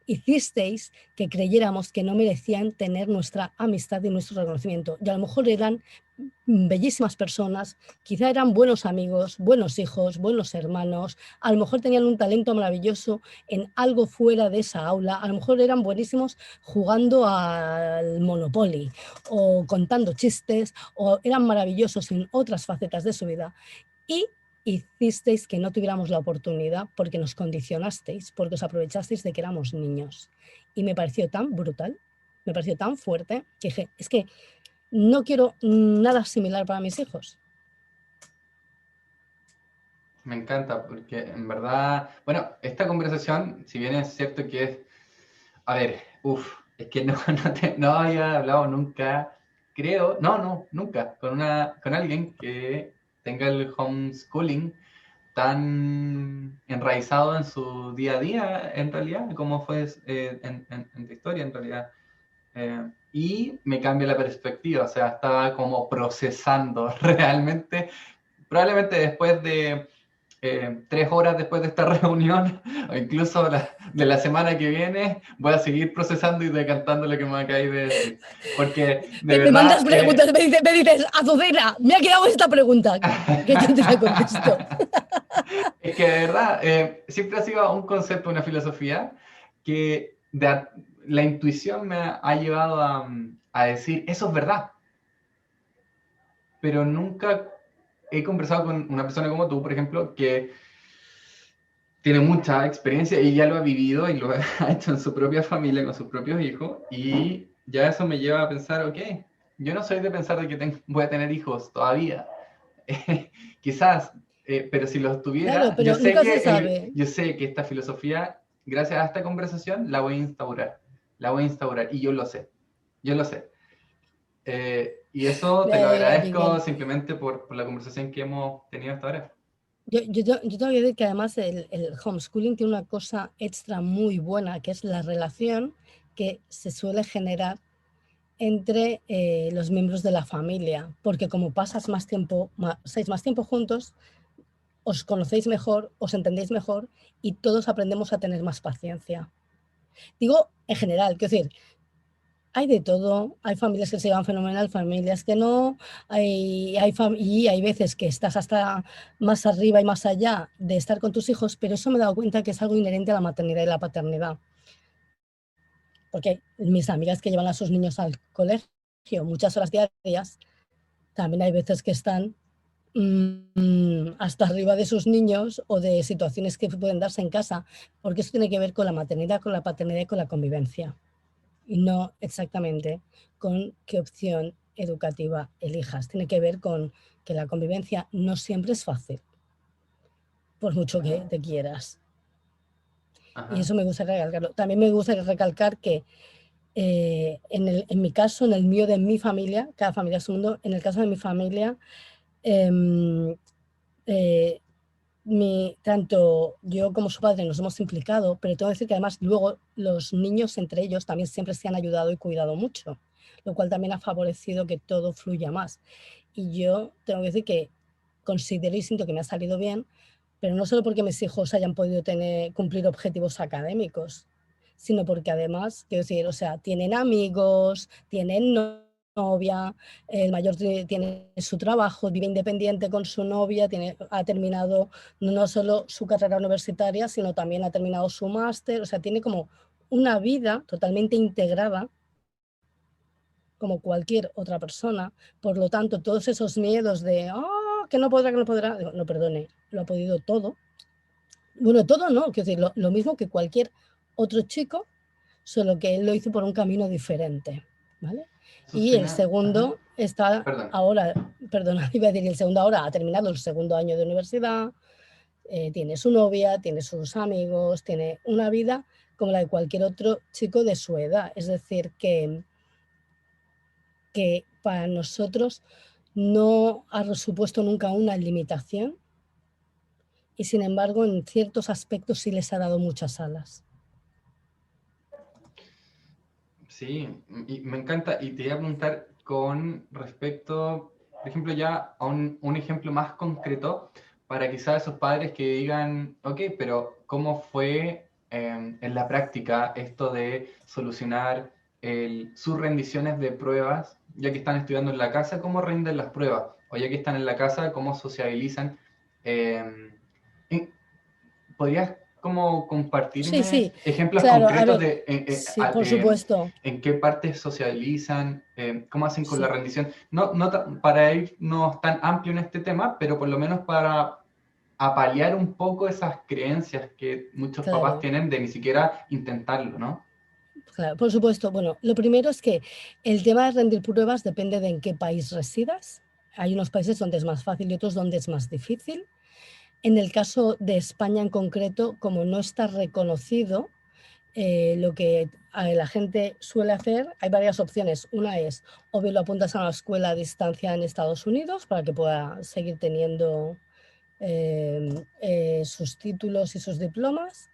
[SPEAKER 2] hicisteis que creyéramos que no merecían tener nuestra amistad y nuestro reconocimiento. Y a lo mejor eran bellísimas personas, quizá eran buenos amigos, buenos hijos, buenos hermanos, a lo mejor tenían un talento maravilloso en algo fuera de esa aula, a lo mejor eran buenísimos jugando al Monopoly o contando chistes, o eran maravillosos en otras facetas de su vida. Y hicisteis que no tuviéramos la oportunidad porque nos condicionasteis, porque os aprovechasteis de que éramos niños. Y me pareció tan brutal, me pareció tan fuerte, que dije, es que no quiero nada similar para mis hijos.
[SPEAKER 1] Me encanta, porque en verdad, bueno, esta conversación, si bien es cierto que es, a ver, es que no había hablado nunca, creo, nunca, con alguien que tenga el homeschooling tan enraizado en su día a día, en realidad, como fue en tu historia, en realidad. Y me cambia la perspectiva, o sea, estaba como procesando realmente, probablemente después de 3 horas después de esta reunión, o incluso de la semana que viene, voy a seguir procesando y decantando lo que me acabáis de decir. Porque de
[SPEAKER 2] Me mandas
[SPEAKER 1] verdad,
[SPEAKER 2] preguntas, me dices, Azucena, me ha quedado esta pregunta, que yo te la contesto.
[SPEAKER 1] es que de verdad, siempre ha sido un concepto, una filosofía, que la intuición me ha llevado a decir, eso es verdad, pero nunca he conversado con una persona como tú, por ejemplo, que tiene mucha experiencia y ya lo ha vivido y lo ha hecho en su propia familia, con sus propios hijos, y ya eso me lleva a pensar, ok, yo no soy de pensar de que voy a tener hijos todavía, quizás, pero si los
[SPEAKER 2] Claro,
[SPEAKER 1] tuviera,
[SPEAKER 2] pero nunca se sabe.
[SPEAKER 1] yo sé que esta filosofía, gracias a esta conversación, la voy a instaurar, y yo lo sé. Y eso te
[SPEAKER 2] Me
[SPEAKER 1] lo
[SPEAKER 2] alegra,
[SPEAKER 1] agradezco
[SPEAKER 2] Miguel.
[SPEAKER 1] simplemente por la conversación que hemos tenido hasta ahora.
[SPEAKER 2] Yo tengo que decir que además el homeschooling tiene una cosa extra muy buena, que es la relación que se suele generar entre los miembros de la familia, porque como pasas más tiempo, estáis más tiempo juntos, os conocéis mejor, os entendéis mejor y todos aprendemos a tener más paciencia. Digo, en general, quiero decir, hay de todo, hay familias que se llevan fenomenal, familias que no, y hay veces que estás hasta más arriba y más allá de estar con tus hijos, pero eso me he dado cuenta que es algo inherente a la maternidad y la paternidad, porque mis amigas que llevan a sus niños al colegio muchas horas diarias, también hay veces que están hasta arriba de sus niños o de situaciones que pueden darse en casa, porque eso tiene que ver con la maternidad, con la paternidad y con la convivencia, y no exactamente con qué opción educativa elijas. Tiene que ver con que la convivencia no siempre es fácil, por mucho que te quieras. Y
[SPEAKER 1] Ajá.
[SPEAKER 2] eso me gusta recalcarlo. También me gusta recalcar que en mi caso, en el mío de mi familia, cada familia es un mundo, en el caso de mi familia, eh, eh, tanto yo como su padre nos hemos implicado, pero tengo que decir que además luego los niños entre ellos también siempre se han ayudado y cuidado mucho, lo cual también ha favorecido que todo fluya más. Y yo tengo que decir que considero y siento que me ha salido bien, pero no solo porque mis hijos hayan podido cumplir objetivos académicos, sino porque además, quiero decir, o sea, tienen amigos, tienen novia, el mayor tiene su trabajo, vive independiente con su novia, ha terminado no solo su carrera universitaria, sino también ha terminado su máster, o sea, tiene como una vida totalmente integrada como cualquier otra persona. Por lo tanto, todos esos miedos de que no podrá, digo, no, perdone, lo ha podido todo. Bueno, todo no, quiero decir, lo mismo que cualquier otro chico, solo que él lo hizo por un camino diferente, ¿vale? Y el
[SPEAKER 1] Azucena, ajá,
[SPEAKER 2] segundo está
[SPEAKER 1] perdón.
[SPEAKER 2] ahora, perdona, iba a decir, el segundo ahora ha terminado el segundo año de universidad, tiene su novia, tiene sus amigos, tiene una vida como la de cualquier otro chico de su edad. Es decir, que para nosotros no ha supuesto nunca una limitación y sin embargo en ciertos aspectos sí les ha dado muchas alas.
[SPEAKER 1] Sí, y me encanta. Y te iba a preguntar con respecto, por ejemplo, ya a un ejemplo más concreto para quizás esos padres que digan, ok, pero ¿cómo fue en la práctica esto de solucionar sus rendiciones de pruebas, ya que están estudiando en la casa, cómo rinden las pruebas? O ya que están en la casa, ¿cómo sociabilizan? Eh, ¿Podrías como
[SPEAKER 2] Sí,
[SPEAKER 1] compartirme
[SPEAKER 2] sí,
[SPEAKER 1] ejemplos
[SPEAKER 2] claro, a
[SPEAKER 1] concretos
[SPEAKER 2] ver,
[SPEAKER 1] de
[SPEAKER 2] sí, por supuesto.
[SPEAKER 1] en qué partes socializan, cómo hacen con la
[SPEAKER 2] Sí,
[SPEAKER 1] rendición? No, para irnos tan amplio en este tema, pero por lo menos para a paliar un poco esas creencias que muchos papás
[SPEAKER 2] Claro,
[SPEAKER 1] tienen de ni siquiera intentarlo, ¿no?
[SPEAKER 2] claro, por supuesto. Bueno, lo primero es que el tema de rendir pruebas depende de en qué país residas. Hay unos países donde es más fácil y otros donde es más difícil. En el caso de España en concreto, como no está reconocido, lo que la gente suele hacer, hay varias opciones. Una es, o bien lo apuntas a una escuela a distancia en Estados Unidos para que pueda seguir teniendo sus títulos y sus diplomas,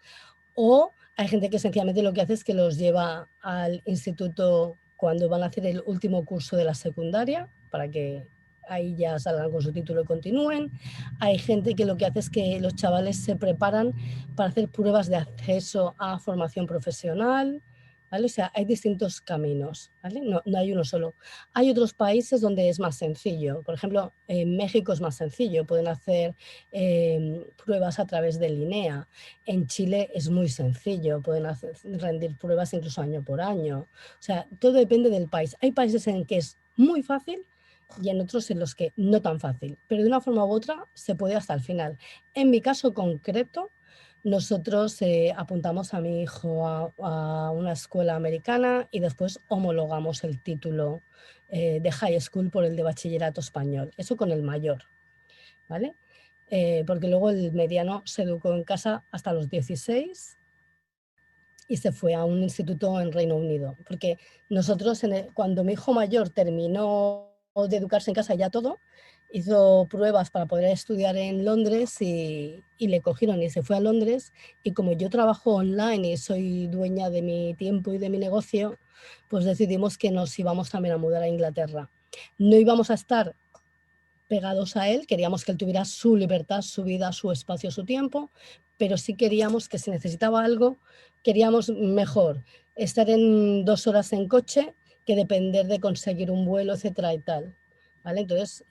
[SPEAKER 2] o hay gente que sencillamente lo que hace es que los lleva al instituto cuando van a hacer el último curso de la secundaria, para que ahí ya salgan con su título y continúen. Hay gente que lo que hace es que los chavales se preparan para hacer pruebas de acceso a formación profesional, ¿vale? O sea, hay distintos caminos, ¿vale? No hay uno solo. Hay otros países donde es más sencillo. Por ejemplo, en México es más sencillo. Pueden hacer pruebas a través del INEA. En Chile es muy sencillo. Pueden rendir pruebas incluso año por año. O sea, todo depende del país. Hay países en que es muy fácil y en otros en los que no tan fácil. Pero de una forma u otra se puede hasta el final. En mi caso concreto, nosotros apuntamos a mi hijo a una escuela americana y después homologamos el título de high school por el de bachillerato español. Eso con el mayor, ¿vale? Porque luego el mediano se educó en casa hasta los 16 y se fue a un instituto en Reino Unido. Porque nosotros, cuando mi hijo mayor terminó de educarse en casa ya todo, hizo pruebas para poder estudiar en Londres y le cogieron y se fue a Londres. Y como yo trabajo online y soy dueña de mi tiempo y de mi negocio, pues decidimos que nos íbamos también a mudar a Inglaterra. No íbamos a estar pegados a él, queríamos que él tuviera su libertad, su vida, su espacio, su tiempo, pero sí queríamos que si necesitaba algo, queríamos mejor estar en 2 horas en coche que depender de conseguir un vuelo, etcétera y tal. ¿Vale? Entonces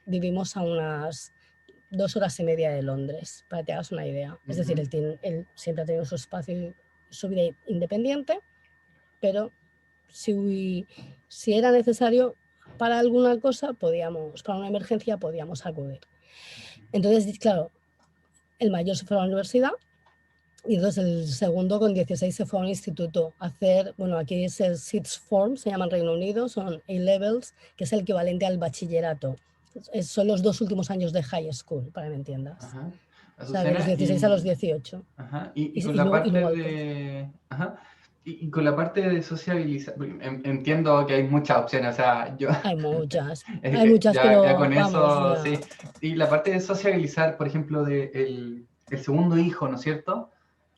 [SPEAKER 2] vivimos a unas 2 horas y media de Londres, para que te hagas una idea. Es decir,
[SPEAKER 1] Ujú.
[SPEAKER 2] él siempre ha tenido su espacio y su vida independiente, pero si era necesario para alguna cosa, para una emergencia, podíamos acudir. Entonces, claro, el mayor se fue a la universidad y entonces el segundo con 16 se fue a un instituto a hacer, bueno, aquí es el Sixth Form, se llama en Reino Unido, son A-Levels, que es el equivalente al bachillerato. Son los 2 últimos años de high school, para que me entiendas.
[SPEAKER 1] Ajá.
[SPEAKER 2] O sea, de los
[SPEAKER 1] Azucena,
[SPEAKER 2] 16 a los 18.
[SPEAKER 1] ajá,
[SPEAKER 2] Y, y, luego, y luego al cole.
[SPEAKER 1] ajá, y con la parte de sociabilizar, porque entiendo que hay muchas opciones, o sea, yo
[SPEAKER 2] Hay muchas,
[SPEAKER 1] ya
[SPEAKER 2] pero
[SPEAKER 1] con
[SPEAKER 2] vamos,
[SPEAKER 1] eso,
[SPEAKER 2] ya
[SPEAKER 1] sí. Y la parte de sociabilizar, por ejemplo, de el segundo hijo, ¿no es cierto?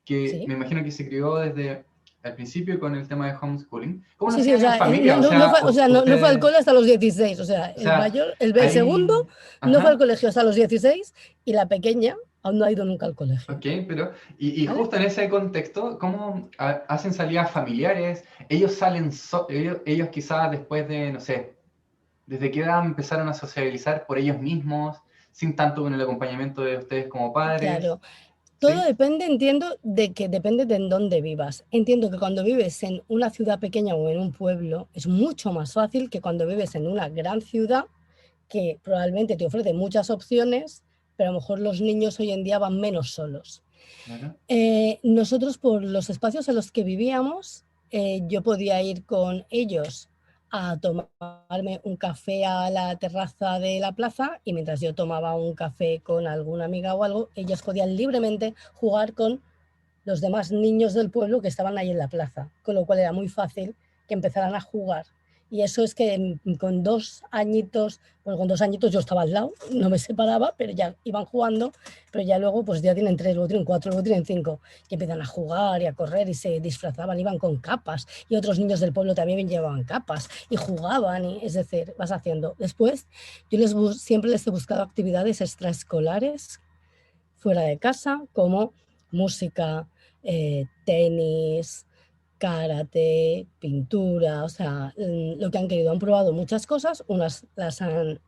[SPEAKER 1] Que me
[SPEAKER 2] sí.
[SPEAKER 1] imagino que se crió desde el principio con el tema de homeschooling. ¿Cómo lo
[SPEAKER 2] Sí, sí, o
[SPEAKER 1] hacían en
[SPEAKER 2] sea,
[SPEAKER 1] familia? O sea,
[SPEAKER 2] no fue al
[SPEAKER 1] ustedes,
[SPEAKER 2] cole hasta los 16, o sea,
[SPEAKER 1] o
[SPEAKER 2] el
[SPEAKER 1] sea,
[SPEAKER 2] mayor, el segundo
[SPEAKER 1] hay,
[SPEAKER 2] no fue al
[SPEAKER 1] ajá.
[SPEAKER 2] colegio hasta los 16 y la pequeña aún no ha ido nunca al colegio,
[SPEAKER 1] Ok, pero, y
[SPEAKER 2] ¿vale?
[SPEAKER 1] justo en ese contexto, ¿cómo hacen salidas familiares? Ellos salen, ellos quizás después de, no sé, ¿desde qué edad empezaron a sociabilizar por ellos mismos, sin tanto con el acompañamiento de ustedes como padres?
[SPEAKER 2] Claro, todo
[SPEAKER 1] ¿Sí?
[SPEAKER 2] depende, entiendo, de que depende de en dónde vivas. Entiendo que cuando vives en una ciudad pequeña o en un pueblo es mucho más fácil que cuando vives en una gran ciudad que probablemente te ofrece muchas opciones, pero a lo mejor los niños hoy en día van menos solos.
[SPEAKER 1] Claro.
[SPEAKER 2] Nosotros, por los espacios en los que vivíamos, yo podía ir con ellos a tomarme un café a la terraza de la plaza y mientras yo tomaba un café con alguna amiga o algo, ellos podían libremente jugar con los demás niños del pueblo que estaban ahí en la plaza, con lo cual era muy fácil que empezaran a jugar. Y eso es que con 2 añitos, bueno, con 2 añitos yo estaba al lado, no me separaba, pero ya iban jugando, pero ya luego pues ya tienen 3, luego tienen 4, luego tienen 5, que empiezan a jugar y a correr y se disfrazaban, iban con capas y otros niños del pueblo también llevaban capas y jugaban, y, es decir, vas haciendo. Después yo siempre les he buscado actividades extraescolares fuera de casa, como música, tenis, karate, pintura, o sea, lo que han querido. Han probado muchas cosas, unas las han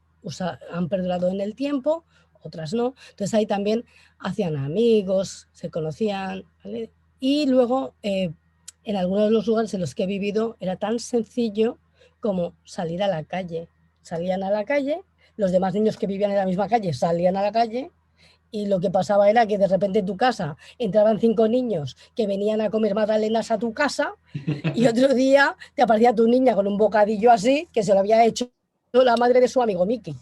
[SPEAKER 2] perdurado en el tiempo, otras no. Entonces ahí también hacían amigos, se conocían, ¿vale? Y luego, en algunos de los lugares en los que he vivido, era tan sencillo como salir a la calle. Salían a la calle, los demás niños que vivían en la misma calle salían a la calle Y lo que pasaba era que de repente en tu casa entraban 5 niños que venían a comer magdalenas a tu casa y otro día te aparecía tu niña con un bocadillo así que se lo había hecho la madre de su amigo Mickey.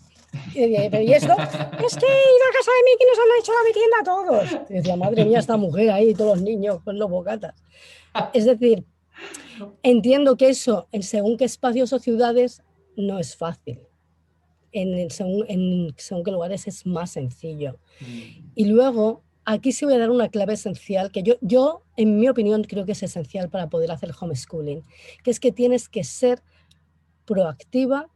[SPEAKER 2] Y decía, ¿pero y esto? Es que he ido a casa de Mickey y nos han hecho la merienda a todos. Y decía, madre mía, esta mujer ahí, todos los niños con los bocatas. Es decir, entiendo que eso, en según qué espacios o ciudades, no es fácil. Según qué lugares es más sencillo. Y luego, aquí sí voy a dar una clave esencial que yo, en mi opinión, creo que es esencial para poder hacer homeschooling, que es que tienes que ser proactiva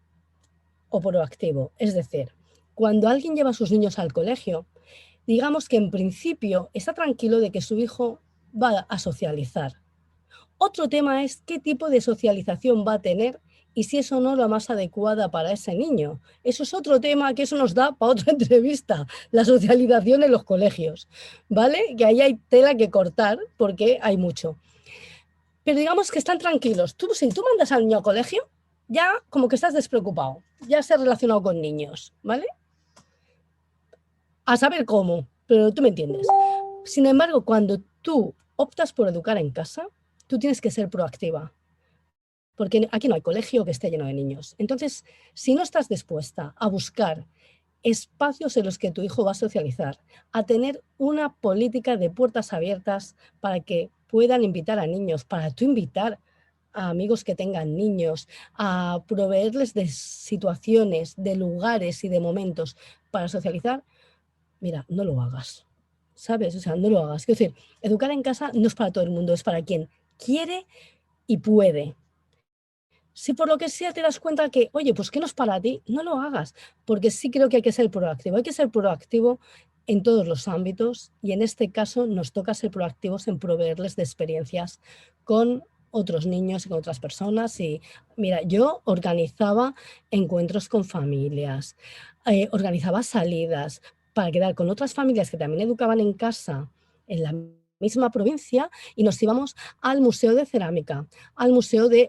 [SPEAKER 2] o proactivo. Es decir, cuando alguien lleva a sus niños al colegio, digamos que en principio está tranquilo de que su hijo va a socializar. Otro tema es qué tipo de socialización va a tener y si es o no la más adecuada para ese niño. Eso es otro tema que eso nos da para otra entrevista, la socialización en los colegios, ¿vale? Que ahí hay tela que cortar porque hay mucho. Pero digamos que están tranquilos. Si tú mandas al niño al colegio, ya como que estás despreocupado, ya se ha relacionado con niños, ¿vale? A saber cómo, pero tú me entiendes. Sin embargo, cuando tú optas por educar en casa, tú tienes que ser proactiva, porque aquí no hay colegio que esté lleno de niños. Entonces, si no estás dispuesta a buscar espacios en los que tu hijo va a socializar, a tener una política de puertas abiertas para que puedan invitar a niños, para tú invitar a amigos que tengan niños, a proveerles de situaciones, de lugares y de momentos para socializar, mira, no lo hagas, ¿sabes? O sea, no lo hagas. Quiero decir, educar en casa no es para todo el mundo, es para quien quiere y puede. Si por lo que sea te das cuenta que, oye, pues que no es para ti, no lo hagas, porque sí creo que hay que ser proactivo. Hay que ser proactivo en todos los ámbitos y en este caso nos toca ser proactivos en proveerles de experiencias con otros niños y con otras personas. Y mira, yo organizaba encuentros con familias, organizaba salidas para quedar con otras familias que también educaban en casa en la misma provincia y nos íbamos al Museo de Cerámica, al Museo de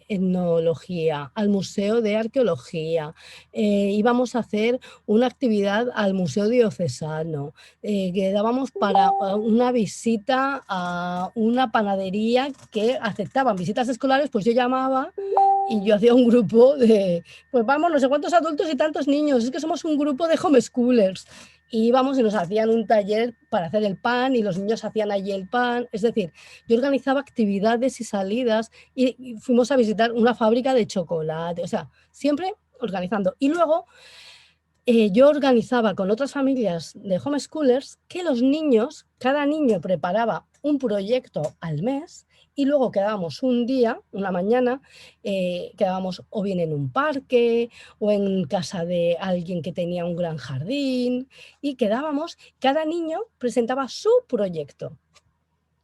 [SPEAKER 2] Etnología, al Museo de Arqueología. Íbamos a hacer una actividad al Museo Diocesano. Quedábamos para una visita a una panadería que aceptaban visitas escolares, pues yo llamaba y yo hacía un grupo de, pues vamos, no sé cuántos adultos y tantos niños, es que somos un grupo de homeschoolers. Y íbamos y nos hacían un taller para hacer el pan y los niños hacían allí el pan. Es decir, yo organizaba actividades y salidas y fuimos a visitar una fábrica de chocolate, o sea, siempre organizando. Y luego yo organizaba con otras familias de homeschoolers que los niños, cada niño preparaba un proyecto al mes y luego quedábamos un día, una mañana, quedábamos o bien en un parque o en casa de alguien que tenía un gran jardín y quedábamos, cada niño presentaba su proyecto.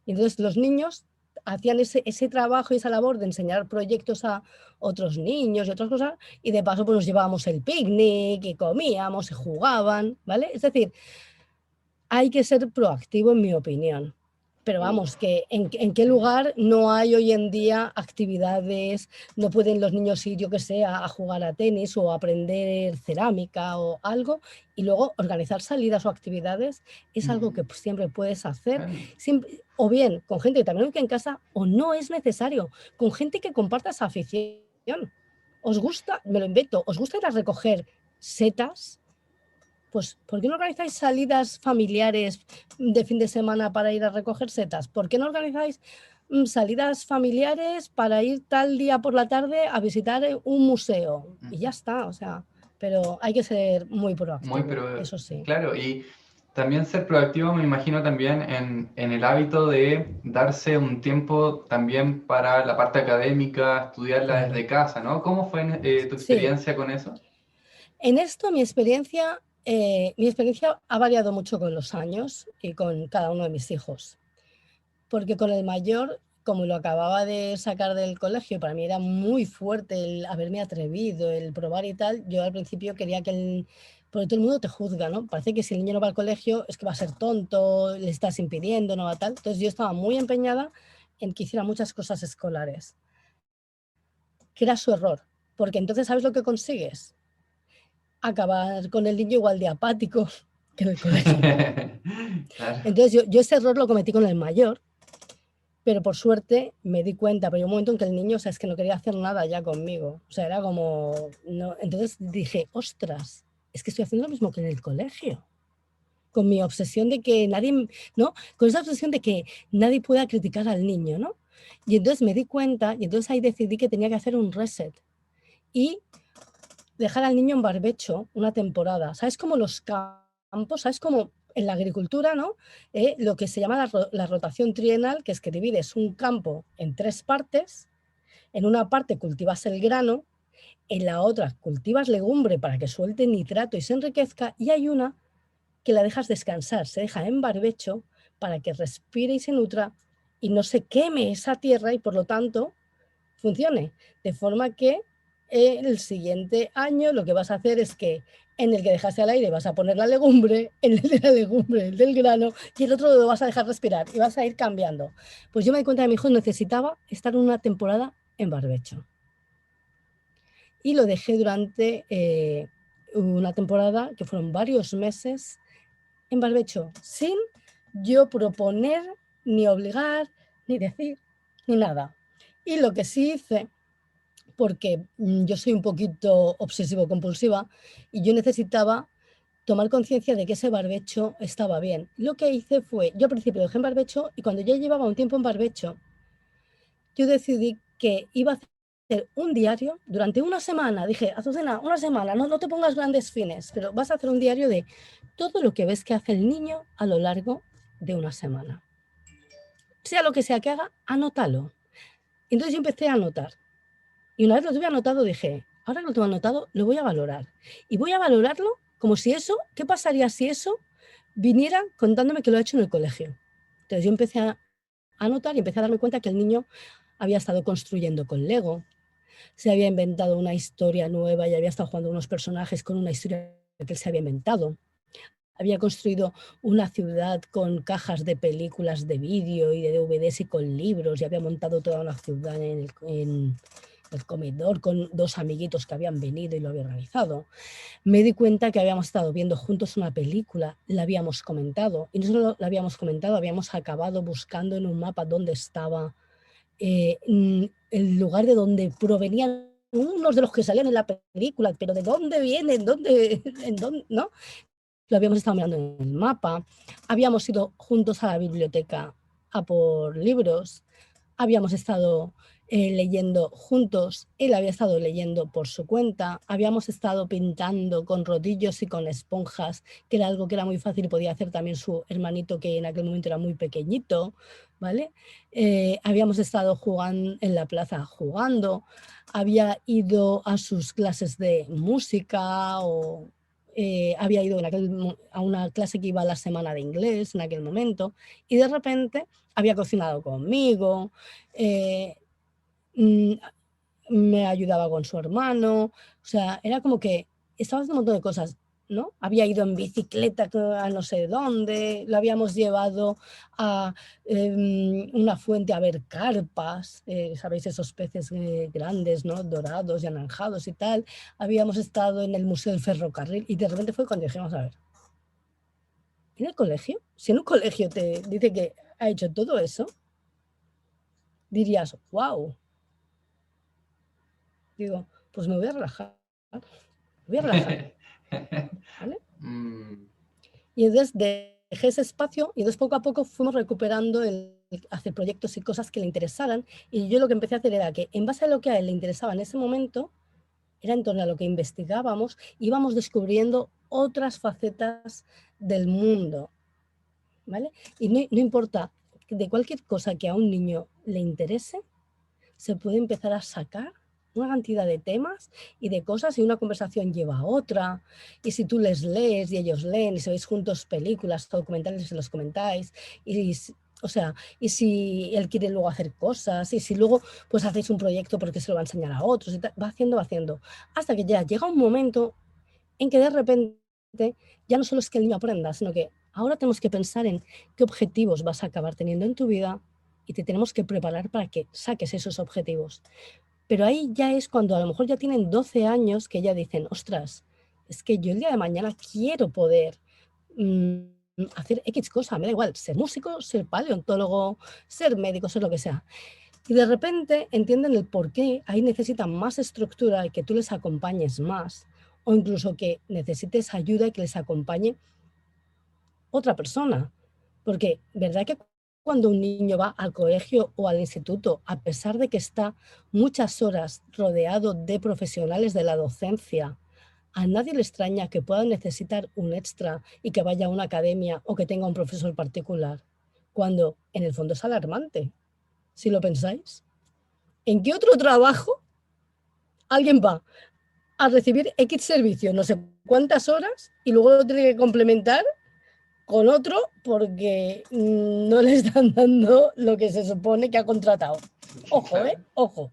[SPEAKER 2] Y entonces los niños hacían ese trabajo y esa labor de enseñar proyectos a otros niños y otras cosas, y de paso pues nos llevábamos el picnic y comíamos y jugaban, ¿vale? Es decir, hay que ser proactivo en mi opinión. Pero vamos, que en qué lugar no hay hoy en día actividades, no pueden los niños ir, yo que sé, a jugar a tenis o a aprender cerámica o algo, y luego organizar salidas o actividades es algo que siempre puedes hacer, siempre, o bien con gente que también vive en casa, o no es necesario, con gente que comparta esa afición. ¿Os gusta? Me lo invento, ¿os gusta ir a recoger setas? Pues, ¿por qué no organizáis salidas familiares de fin de semana para ir a recoger setas? ¿Por qué no organizáis salidas familiares para ir tal día por la tarde a visitar un museo? Y ya está, o sea, pero hay que ser muy proactivo,
[SPEAKER 1] Pero
[SPEAKER 2] eso sí.
[SPEAKER 1] claro, y también ser proactivo me imagino también en el hábito de darse un tiempo también para la parte académica, estudiarla
[SPEAKER 2] Claro.
[SPEAKER 1] desde casa, ¿no? ¿Cómo fue tu
[SPEAKER 2] Sí,
[SPEAKER 1] experiencia con eso?
[SPEAKER 2] en esto mi experiencia ha variado mucho con los años y con cada uno de mis hijos. Porque con el mayor, como lo acababa de sacar del colegio, para mí era muy fuerte el haberme atrevido, el probar y tal. Yo al principio quería porque todo el mundo te juzga, ¿no? Parece que si el niño no va al colegio es que va a ser tonto, le estás impidiendo, no va tal. Entonces yo estaba muy empeñada en que hiciera muchas cosas escolares, que era su error, porque entonces ¿sabes lo que consigues? Acabar con el niño igual de apático, que en el colegio.
[SPEAKER 1] Claro.
[SPEAKER 2] Entonces yo ese error lo cometí con el mayor, pero por suerte me di cuenta, pero hay un momento en que el niño, o sea, es que no quería hacer nada ya conmigo. O sea, era como, no. Entonces dije, ostras, es que estoy haciendo lo mismo que en el colegio. Con mi obsesión de que nadie, ¿no? Con esa obsesión de que nadie pueda criticar al niño, ¿no? Y entonces me di cuenta, y entonces ahí decidí que tenía que hacer un reset y dejar al niño en barbecho una temporada. ¿Sabes? Como los campos, ¿sabes? Como en la agricultura, ¿no? Lo que se llama la rotación trienal, que es que divides un campo en 3 partes. En una parte cultivas el grano, en la otra cultivas legumbre para que suelte nitrato y se enriquezca, y hay una que la dejas descansar, se deja en barbecho para que respire y se nutra y no se queme esa tierra y por lo tanto funcione. De forma que el siguiente año lo que vas a hacer es que en el que dejaste al aire vas a poner la legumbre, en el de la legumbre, el del grano, y el otro lo vas a dejar respirar y vas a ir cambiando. Pues yo me di cuenta que mi hijo necesitaba estar una temporada en barbecho. Y lo dejé durante una temporada, que fueron varios meses, en barbecho, sin yo proponer, ni obligar, ni decir, ni nada. Y lo que sí hice, porque yo soy un poquito obsesivo-compulsiva y yo necesitaba tomar conciencia de que ese barbecho estaba bien. Lo que hice fue, yo al principio dejé en barbecho y cuando ya llevaba un tiempo en barbecho, yo decidí que iba a hacer un diario durante una semana. Dije, Azucena, una semana, no te pongas grandes fines, pero vas a hacer un diario de todo lo que ves que hace el niño a lo largo de una semana. Sea lo que sea que haga, anótalo. Entonces yo empecé a anotar. Y una vez lo tuve anotado, dije, ahora que lo tengo anotado, lo voy a valorar. Y voy a valorarlo como si eso, ¿qué pasaría si eso viniera contándome que lo ha hecho en el colegio? Entonces yo empecé a anotar y empecé a darme cuenta que el niño había estado construyendo con Lego, se había inventado una historia nueva y había estado jugando unos personajes con una historia que él se había inventado. Había construido una ciudad con cajas de películas de vídeo y de DVDs y con libros y había montado toda una ciudad en el comedor con 2 amiguitos que habían venido y lo había organizado. Me di cuenta que habíamos estado viendo juntos una película, la habíamos comentado y no solo la habíamos comentado, habíamos acabado buscando en un mapa dónde estaba el lugar de donde provenían unos de los que salían en la película, pero ¿de dónde vienen? ¿En dónde? ¿No? Lo habíamos estado mirando en el mapa, habíamos ido juntos a la biblioteca a por libros, habíamos estado leyendo juntos, él había estado leyendo por su cuenta, habíamos estado pintando con rodillos y con esponjas, que era algo que era muy fácil y podía hacer también su hermanito, que en aquel momento era muy pequeñito, ¿vale? Habíamos estado jugando en la plaza jugando, había ido a sus clases de música o había ido a una clase que iba a la semana de inglés en aquel momento y de repente había cocinado conmigo, eh, mm, me ayudaba con su hermano, o sea, era como que estaba haciendo un montón de cosas, ¿no? Había ido en bicicleta a no sé dónde, lo habíamos llevado a una fuente a ver carpas, ¿sabéis? Esos peces grandes, ¿no? Dorados y anaranjados y tal. Habíamos estado en el Museo del Ferrocarril y de repente fue cuando dijimos, a ver, ¿en el colegio? Si en un colegio te dice que ha hecho todo eso, dirías, wow. Digo, pues me voy a relajar, me voy a relajar, ¿vale?
[SPEAKER 1] Mm,
[SPEAKER 2] Y entonces dejé ese espacio y entonces poco a poco fuimos recuperando el hacer proyectos y cosas que le interesaran. Y yo lo que empecé a hacer era que en base a lo que a él le interesaba en ese momento, era en torno a lo que investigábamos, íbamos descubriendo otras facetas del mundo, ¿vale? Y no importa, de cualquier cosa que a un niño le interese, se puede empezar a sacar una cantidad de temas y de cosas y una conversación lleva a otra. Y si tú les lees y ellos leen y se veis juntos películas, documentales y se los comentáis, y, o sea, y si él quiere luego hacer cosas, y si luego pues hacéis un proyecto porque se lo va a enseñar a otros, y va haciendo, hasta que ya llega un momento en que de repente ya no solo es que el niño aprenda, sino que ahora tenemos que pensar en qué objetivos vas a acabar teniendo en tu vida y te tenemos que preparar para que saques esos objetivos. Pero ahí ya es cuando a lo mejor ya tienen 12 años que ya dicen, ostras, es que yo el día de mañana quiero poder hacer X cosa, me da igual, ser músico, ser paleontólogo, ser médico, ser lo que sea. Y de repente entienden el por qué ahí necesitan más estructura y que tú les acompañes más, o incluso que necesites ayuda y que les acompañe otra persona. Porque, ¿verdad que cuando un niño va al colegio o al instituto, a pesar de que está muchas horas rodeado de profesionales de la docencia, a nadie le extraña que pueda necesitar un extra y que vaya a una academia o que tenga un profesor particular? Cuando en el fondo es alarmante, si lo pensáis. ¿En qué otro trabajo alguien va a recibir X servicio, no sé cuántas horas, y luego lo tiene que complementar con otro porque no le están dando lo que se supone que ha contratado? Ojo, ojo.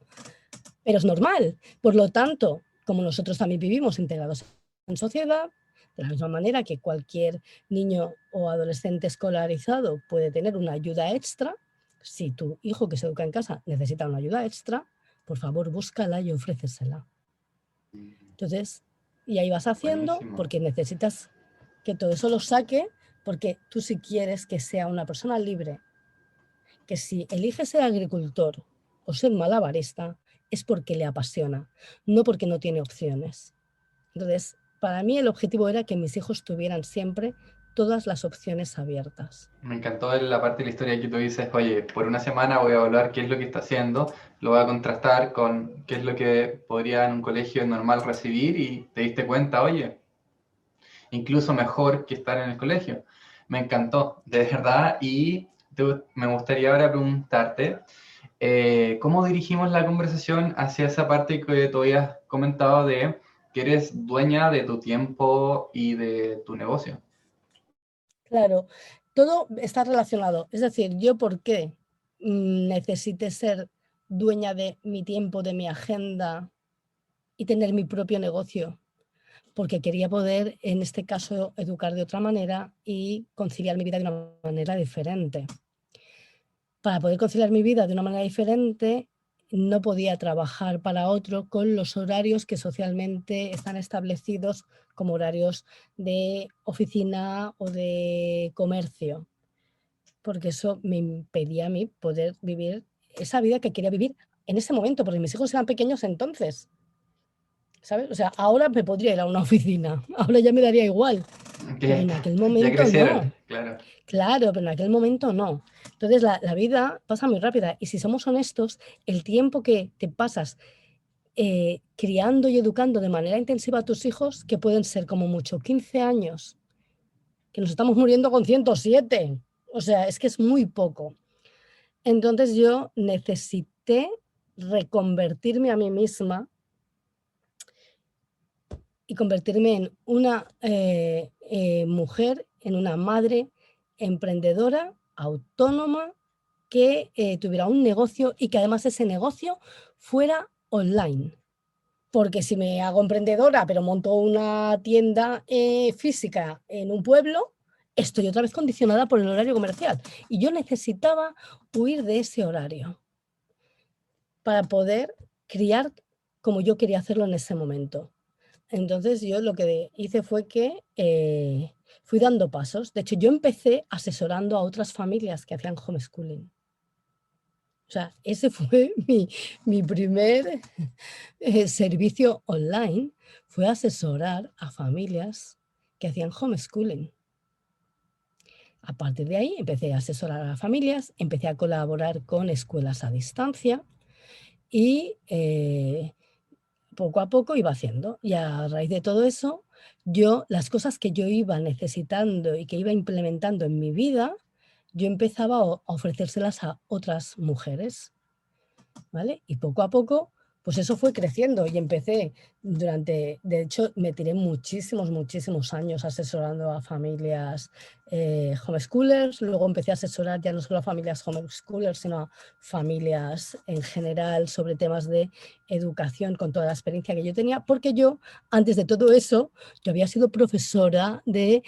[SPEAKER 2] Pero es normal. Por lo tanto, como nosotros también vivimos integrados en sociedad, de la misma manera que cualquier niño o adolescente escolarizado puede tener una ayuda extra, si tu hijo que se educa en casa necesita una ayuda extra, por favor búscala y ofrécesela. Entonces, y ahí vas haciendo. Buenísimo. Porque necesitas que todo eso lo saque, porque tú si quieres que sea una persona libre, que si elige ser agricultor o ser malabarista, es porque le apasiona, no porque no tiene opciones. Entonces, para mí el objetivo era que mis hijos tuvieran siempre todas las opciones abiertas.
[SPEAKER 1] Me encantó la parte de la historia que tú dices, oye, por una semana voy a evaluar qué es lo que está haciendo, lo voy a contrastar con qué es lo que podría en un colegio normal recibir y te diste cuenta, oye, incluso mejor que estar en el colegio. Me encantó, de verdad, y me gustaría ahora preguntarte, ¿cómo dirigimos la conversación hacia esa parte que tú habías comentado de que eres dueña de tu tiempo y de tu negocio?
[SPEAKER 2] Claro, todo está relacionado. Es decir, yo por qué necesité ser dueña de mi tiempo, de mi agenda y tener mi propio negocio, porque quería poder, en este caso, educar de otra manera y conciliar mi vida de una manera diferente. Para poder conciliar mi vida de una manera diferente, no podía trabajar para otro con los horarios que socialmente están establecidos como horarios de oficina o de comercio, porque eso me impedía a mí poder vivir esa vida que quería vivir en ese momento, porque mis hijos eran pequeños entonces, ¿sabes? O sea, ahora me podría ir a una oficina, ahora ya me daría igual, pero en aquel momento no.
[SPEAKER 1] Claro.
[SPEAKER 2] Claro, pero en aquel momento no. Entonces la vida pasa muy rápida y si somos honestos, el tiempo que te pasas criando y educando de manera intensiva a tus hijos, que pueden ser como mucho 15 años, que nos estamos muriendo con 107, o sea, es que es muy poco. Entonces yo necesité reconvertirme a mí misma y convertirme en una mujer, en una madre emprendedora, autónoma, que tuviera un negocio y que además ese negocio fuera online. Porque si me hago emprendedora, pero monto una tienda física en un pueblo, estoy otra vez condicionada por el horario comercial. Y yo necesitaba huir de ese horario para poder criar como yo quería hacerlo en ese momento. Entonces yo lo que hice fue que fui dando pasos. De hecho, yo empecé asesorando a otras familias que hacían homeschooling. O sea, ese fue mi primer servicio online, fue asesorar a familias que hacían homeschooling. A partir de ahí empecé a asesorar a familias, empecé a colaborar con escuelas a distancia y poco a poco iba haciendo. Y a raíz de todo eso, las cosas que yo iba necesitando y que iba implementando en mi vida, yo empezaba a ofrecérselas a otras mujeres, ¿vale? Y poco a poco, pues eso fue creciendo y empecé de hecho, me tiré muchísimos años asesorando a familias homeschoolers, luego empecé a asesorar ya no solo a familias homeschoolers, sino a familias en general sobre temas de educación con toda la experiencia que yo tenía, porque yo, antes de todo eso, yo había sido profesora de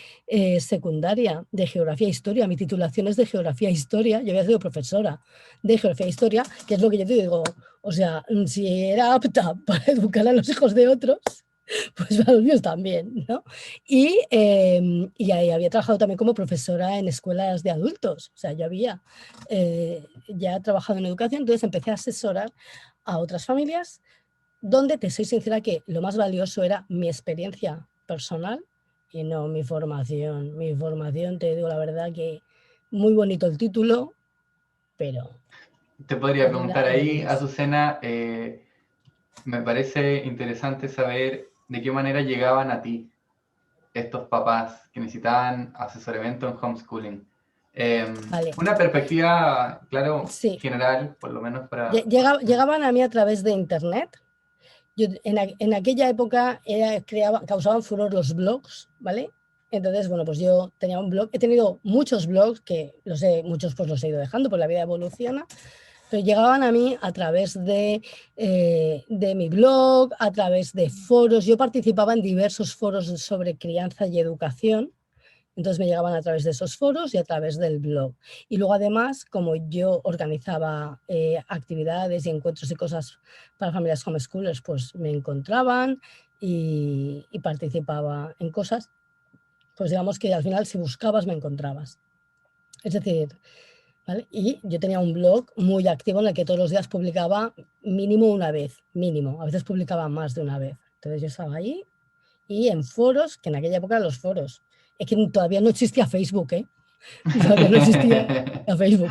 [SPEAKER 2] secundaria, de geografía e historia, mi titulación es de geografía e historia, yo había sido profesora de geografía e historia, que es lo que yo te digo, o sea, si era apta para educar a los hijos de otros, Pues para los míos también, ¿no? Y ahí había trabajado también como profesora en escuelas de adultos. O sea, yo había ya trabajado en educación, entonces empecé a asesorar a otras familias donde te soy sincera que lo más valioso era mi experiencia personal y no mi formación. Mi formación, te digo la verdad que muy bonito el título, pero
[SPEAKER 1] Te podría
[SPEAKER 2] no
[SPEAKER 1] preguntar
[SPEAKER 2] era lo
[SPEAKER 1] ahí,
[SPEAKER 2] mío.
[SPEAKER 1] Azucena, me parece interesante saber de qué manera llegaban a ti estos papás que necesitaban asesoramiento en homeschooling.
[SPEAKER 2] Vale,
[SPEAKER 1] Una perspectiva, claro,
[SPEAKER 2] sí.
[SPEAKER 1] general, por lo menos para...
[SPEAKER 2] Llegaban a mí a través de internet. En aquella época causaban furor los blogs, ¿vale? Entonces, bueno, pues yo tenía un blog, he tenido muchos blogs que muchos pues los he ido dejando, pues la vida evoluciona, pero llegaban a mí a través de mi blog, a través de foros. Yo participaba en diversos foros sobre crianza y educación, entonces me llegaban a través de esos foros y a través del blog. Y luego además, como yo organizaba actividades y encuentros y cosas para familias homeschoolers, pues me encontraban y participaba en cosas. Pues digamos que al final si buscabas me encontrabas. Es decir, ¿vale? Y yo tenía un blog muy activo en el que todos los días publicaba mínimo una vez, mínimo. A veces publicaba más de una vez. Entonces yo estaba ahí y en foros, que en aquella época los foros, es que todavía no existía Facebook, ¿eh? Todavía no existía Facebook,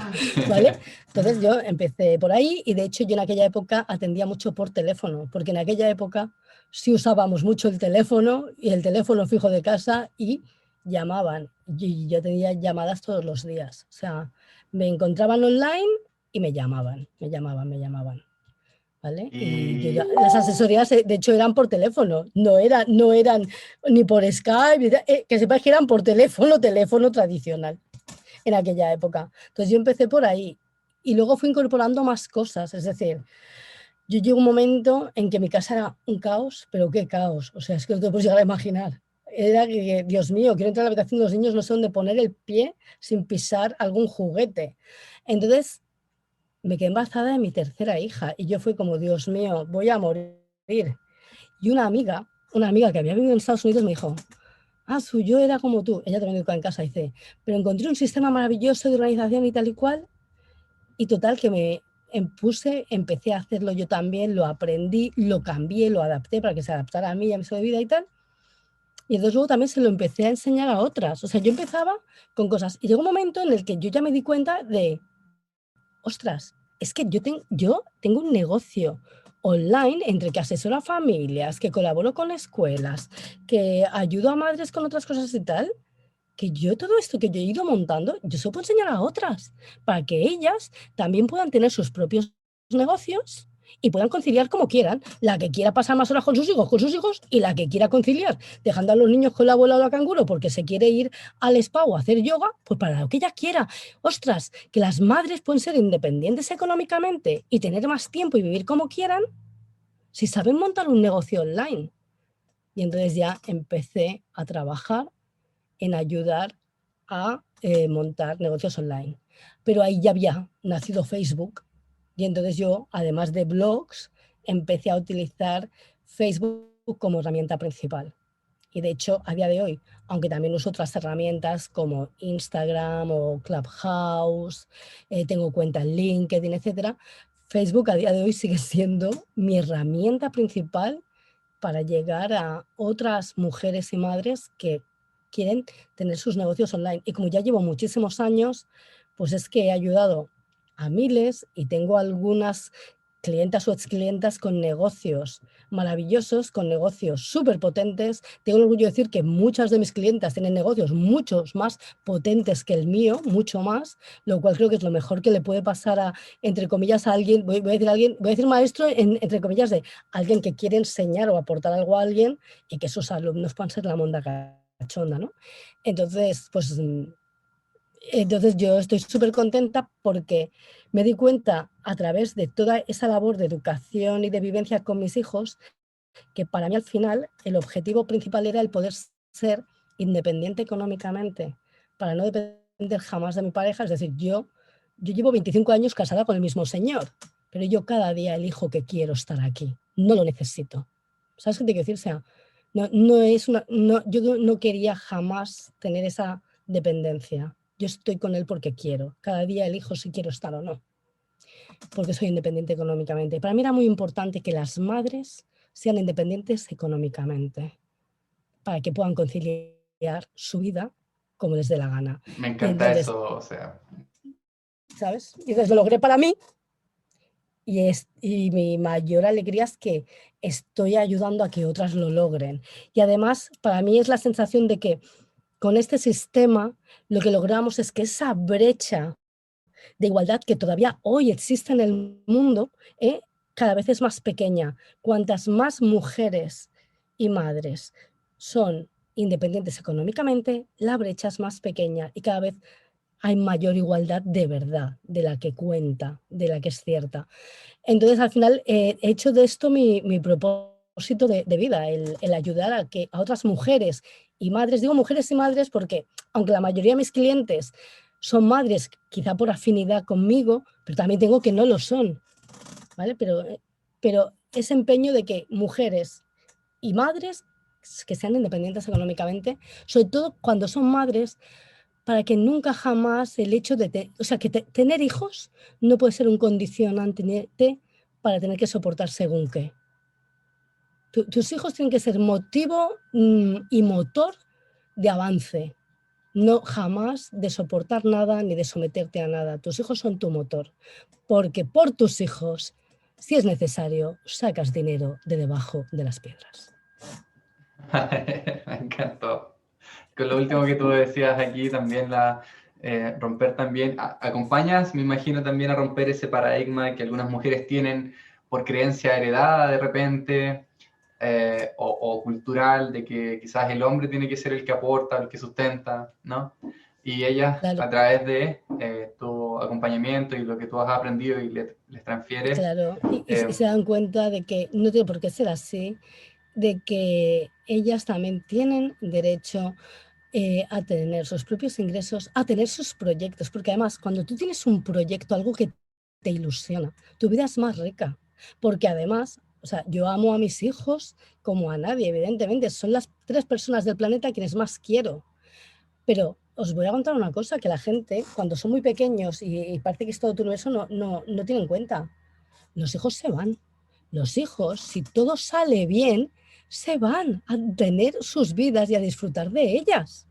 [SPEAKER 2] ¿vale? Entonces yo empecé por ahí y de hecho yo en aquella época atendía mucho por teléfono, porque en aquella época sí usábamos mucho el teléfono y el teléfono fijo de casa y llamaban. Y yo tenía llamadas todos los días. O sea, me encontraban online y me llamaban. ¿Vale? Y
[SPEAKER 1] Y
[SPEAKER 2] las asesorías, de hecho, eran por teléfono, no eran ni por Skype, que sepáis que eran por teléfono, teléfono tradicional en aquella época. Entonces yo empecé por ahí y luego fui incorporando más cosas, es decir, yo llego un momento en que mi casa era un caos, pero qué caos, o sea, es que no te puedes llegar a imaginar. Era que, Dios mío, quiero entrar a la habitación de los niños, no sé dónde poner el pie sin pisar algún juguete. Entonces me quedé embarazada de mi tercera hija y yo fui como, Dios mío, voy a morir. Y una amiga que había vivido en Estados Unidos me dijo, yo era como tú, ella también educa en casa, dice, pero encontré un sistema maravilloso de organización y tal y cual, y total que me empecé a hacerlo yo también, lo aprendí, lo cambié, lo adapté para que se adaptara a mí y a mi estilo de vida y tal, y entonces luego también se lo empecé a enseñar a otras, o sea, yo empezaba con cosas, y llegó un momento en el que yo ya me di cuenta de, ostras, es que yo tengo un negocio online entre que asesoro a familias, que colaboro con escuelas, que ayudo a madres con otras cosas y tal, que yo todo esto que yo he ido montando, yo se lo puedo enseñar a otras, para que ellas también puedan tener sus propios negocios y puedan conciliar como quieran. La que quiera pasar más horas con sus hijos, y la que quiera conciliar, dejando a los niños con la abuela o la canguro porque se quiere ir al spa o hacer yoga, pues para lo que ella quiera. Ostras, que las madres pueden ser independientes económicamente y tener más tiempo y vivir como quieran si saben montar un negocio online. Y entonces ya empecé a trabajar en ayudar a montar negocios online. Pero ahí ya había nacido Facebook y entonces yo, además de blogs, empecé a utilizar Facebook como herramienta principal. Y de hecho, a día de hoy, aunque también uso otras herramientas como Instagram o Clubhouse, tengo cuenta en LinkedIn, etcétera, Facebook a día de hoy sigue siendo mi herramienta principal para llegar a otras mujeres y madres que quieren tener sus negocios online. Y como ya llevo muchísimos años, pues es que he ayudado a miles y tengo algunas clientas o exclientas con negocios maravillosos, con negocios súper potentes. Tengo el orgullo de decir que muchas de mis clientas tienen negocios muchos más potentes que el mío, mucho más, lo cual creo que es lo mejor que le puede pasar a, entre comillas, a alguien, voy a decir maestro, entre comillas, de alguien que quiere enseñar o aportar algo a alguien y que sus alumnos puedan ser la monda cachonda, ¿no? Entonces, pues yo estoy súper contenta porque me di cuenta a través de toda esa labor de educación y de vivencia con mis hijos que para mí al final el objetivo principal era el poder ser independiente económicamente, para no depender jamás de mi pareja. Es decir, yo llevo 25 años casada con el mismo señor, pero yo cada día elijo que quiero estar aquí, no lo necesito. ¿Sabes qué te quiero decir? O sea, Yo no quería jamás tener esa dependencia. Yo estoy con él porque quiero. Cada día elijo si quiero estar o no, porque soy independiente económicamente. Para mí era muy importante que las madres sean independientes económicamente para que puedan conciliar su vida como les dé la gana.
[SPEAKER 1] Me
[SPEAKER 2] Y
[SPEAKER 1] encanta
[SPEAKER 2] entonces,
[SPEAKER 1] eso, o sea,
[SPEAKER 2] ¿sabes? Y entonces lo logré para mí y mi mayor alegría es que estoy ayudando a que otras lo logren. Y además, para mí es la sensación de que con este sistema lo que logramos es que esa brecha de igualdad que todavía hoy existe en el mundo, cada vez es más pequeña. Cuantas más mujeres y madres son independientes económicamente, la brecha es más pequeña y cada vez hay mayor igualdad de verdad, de la que cuenta, de la que es cierta. Entonces, al final, he hecho de esto mi propósito de vida, el ayudar a otras mujeres y madres. Digo mujeres y madres porque, aunque la mayoría de mis clientes son madres, quizá por afinidad conmigo, pero también tengo que no lo son, ¿vale? Pero ese empeño de que mujeres y madres que sean independientes económicamente, sobre todo cuando son madres, para que nunca jamás el hecho de, o sea, que tener hijos no puede ser un condicionante para tener que soportar según qué. Tus hijos tienen que ser motivo y motor de avance, no jamás de soportar nada ni de someterte a nada. Tus hijos son tu motor, porque por tus hijos, si es necesario, sacas dinero de debajo de las piedras.
[SPEAKER 1] me encantó. Con lo último que tú decías aquí, también romper también, acompañas, me imagino, también a romper ese paradigma que algunas mujeres tienen por creencia heredada de repente, o cultural, de que quizás el hombre tiene que ser el que aporta, el que sustenta, ¿no? Y ellas,
[SPEAKER 2] Claro,
[SPEAKER 1] a través de tu acompañamiento y lo que tú has aprendido y les transfieres,
[SPEAKER 2] claro. Y
[SPEAKER 1] eh,
[SPEAKER 2] se dan cuenta de que no tiene por qué ser así, de que ellas también tienen derecho a tener sus propios ingresos, a tener sus proyectos, porque además cuando tú tienes un proyecto, algo que te ilusiona, tu vida es más rica, porque además, o sea, yo amo a mis hijos como a nadie, evidentemente, son las 3 personas del planeta a quienes más quiero, pero os voy a contar una cosa que la gente, cuando son muy pequeños y parece que es todo tu universo, no tiene en cuenta. Los hijos se van. Los hijos, si todo sale bien, se van a tener sus vidas y a disfrutar de ellas.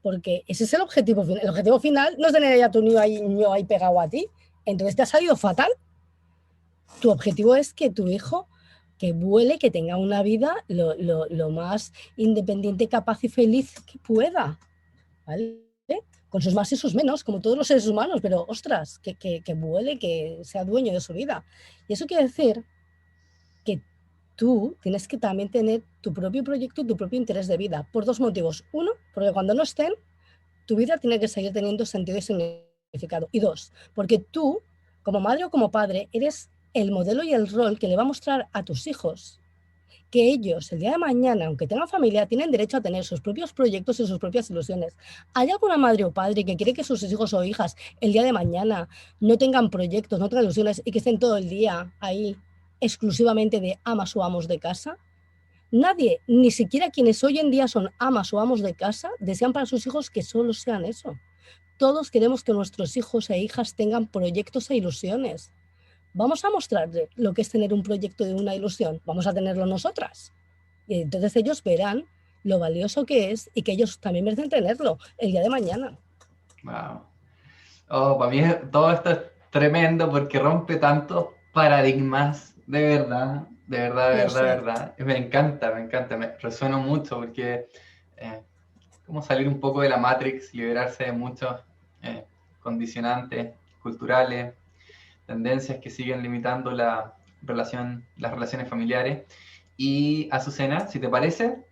[SPEAKER 2] Porque ese es el objetivo final. El objetivo final no es tener a tu niño ahí pegado a ti. Entonces te ha salido fatal. Tu objetivo es que tu hijo que vuele, que tenga una vida lo más independiente, capaz y feliz que pueda. ¿Vale? Con sus más y sus menos, como todos los seres humanos, pero ostras, que vuele, que sea dueño de su vida. Y eso quiere decir que tú tienes que también tener tu propio proyecto y tu propio interés de vida, por 2 motivos. Uno, porque cuando no estén, tu vida tiene que seguir teniendo sentido y significado. Y dos, porque tú, como madre o como padre, eres el modelo y el rol que le va a mostrar a tus hijos que ellos, el día de mañana, aunque tengan familia, tienen derecho a tener sus propios proyectos y sus propias ilusiones. ¿Hay alguna madre o padre que quiere que sus hijos o hijas el día de mañana no tengan proyectos, no tengan ilusiones y que estén todo el día ahí exclusivamente de amas o amos de casa? Nadie, ni siquiera quienes hoy en día son amas o amos de casa, desean para sus hijos que solo sean eso. Todos queremos que nuestros hijos e hijas tengan proyectos e ilusiones. Vamos a mostrarle lo que es tener un proyecto de una ilusión. Vamos a tenerlo nosotras. Y entonces ellos verán lo valioso que es y que ellos también merecen tenerlo el día de mañana.
[SPEAKER 1] wow. Oh, para mí todo esto es tremendo porque rompe tantos paradigmas, de verdad, de verdad, de
[SPEAKER 2] Lo
[SPEAKER 1] verdad, de
[SPEAKER 2] sé.
[SPEAKER 1] verdad. Me encanta, me resueno mucho porque eh, como salir un poco de la Matrix, liberarse de muchos eh, condicionantes culturales, tendencias que siguen limitando las relaciones familiares. Y Azucena, si te parece,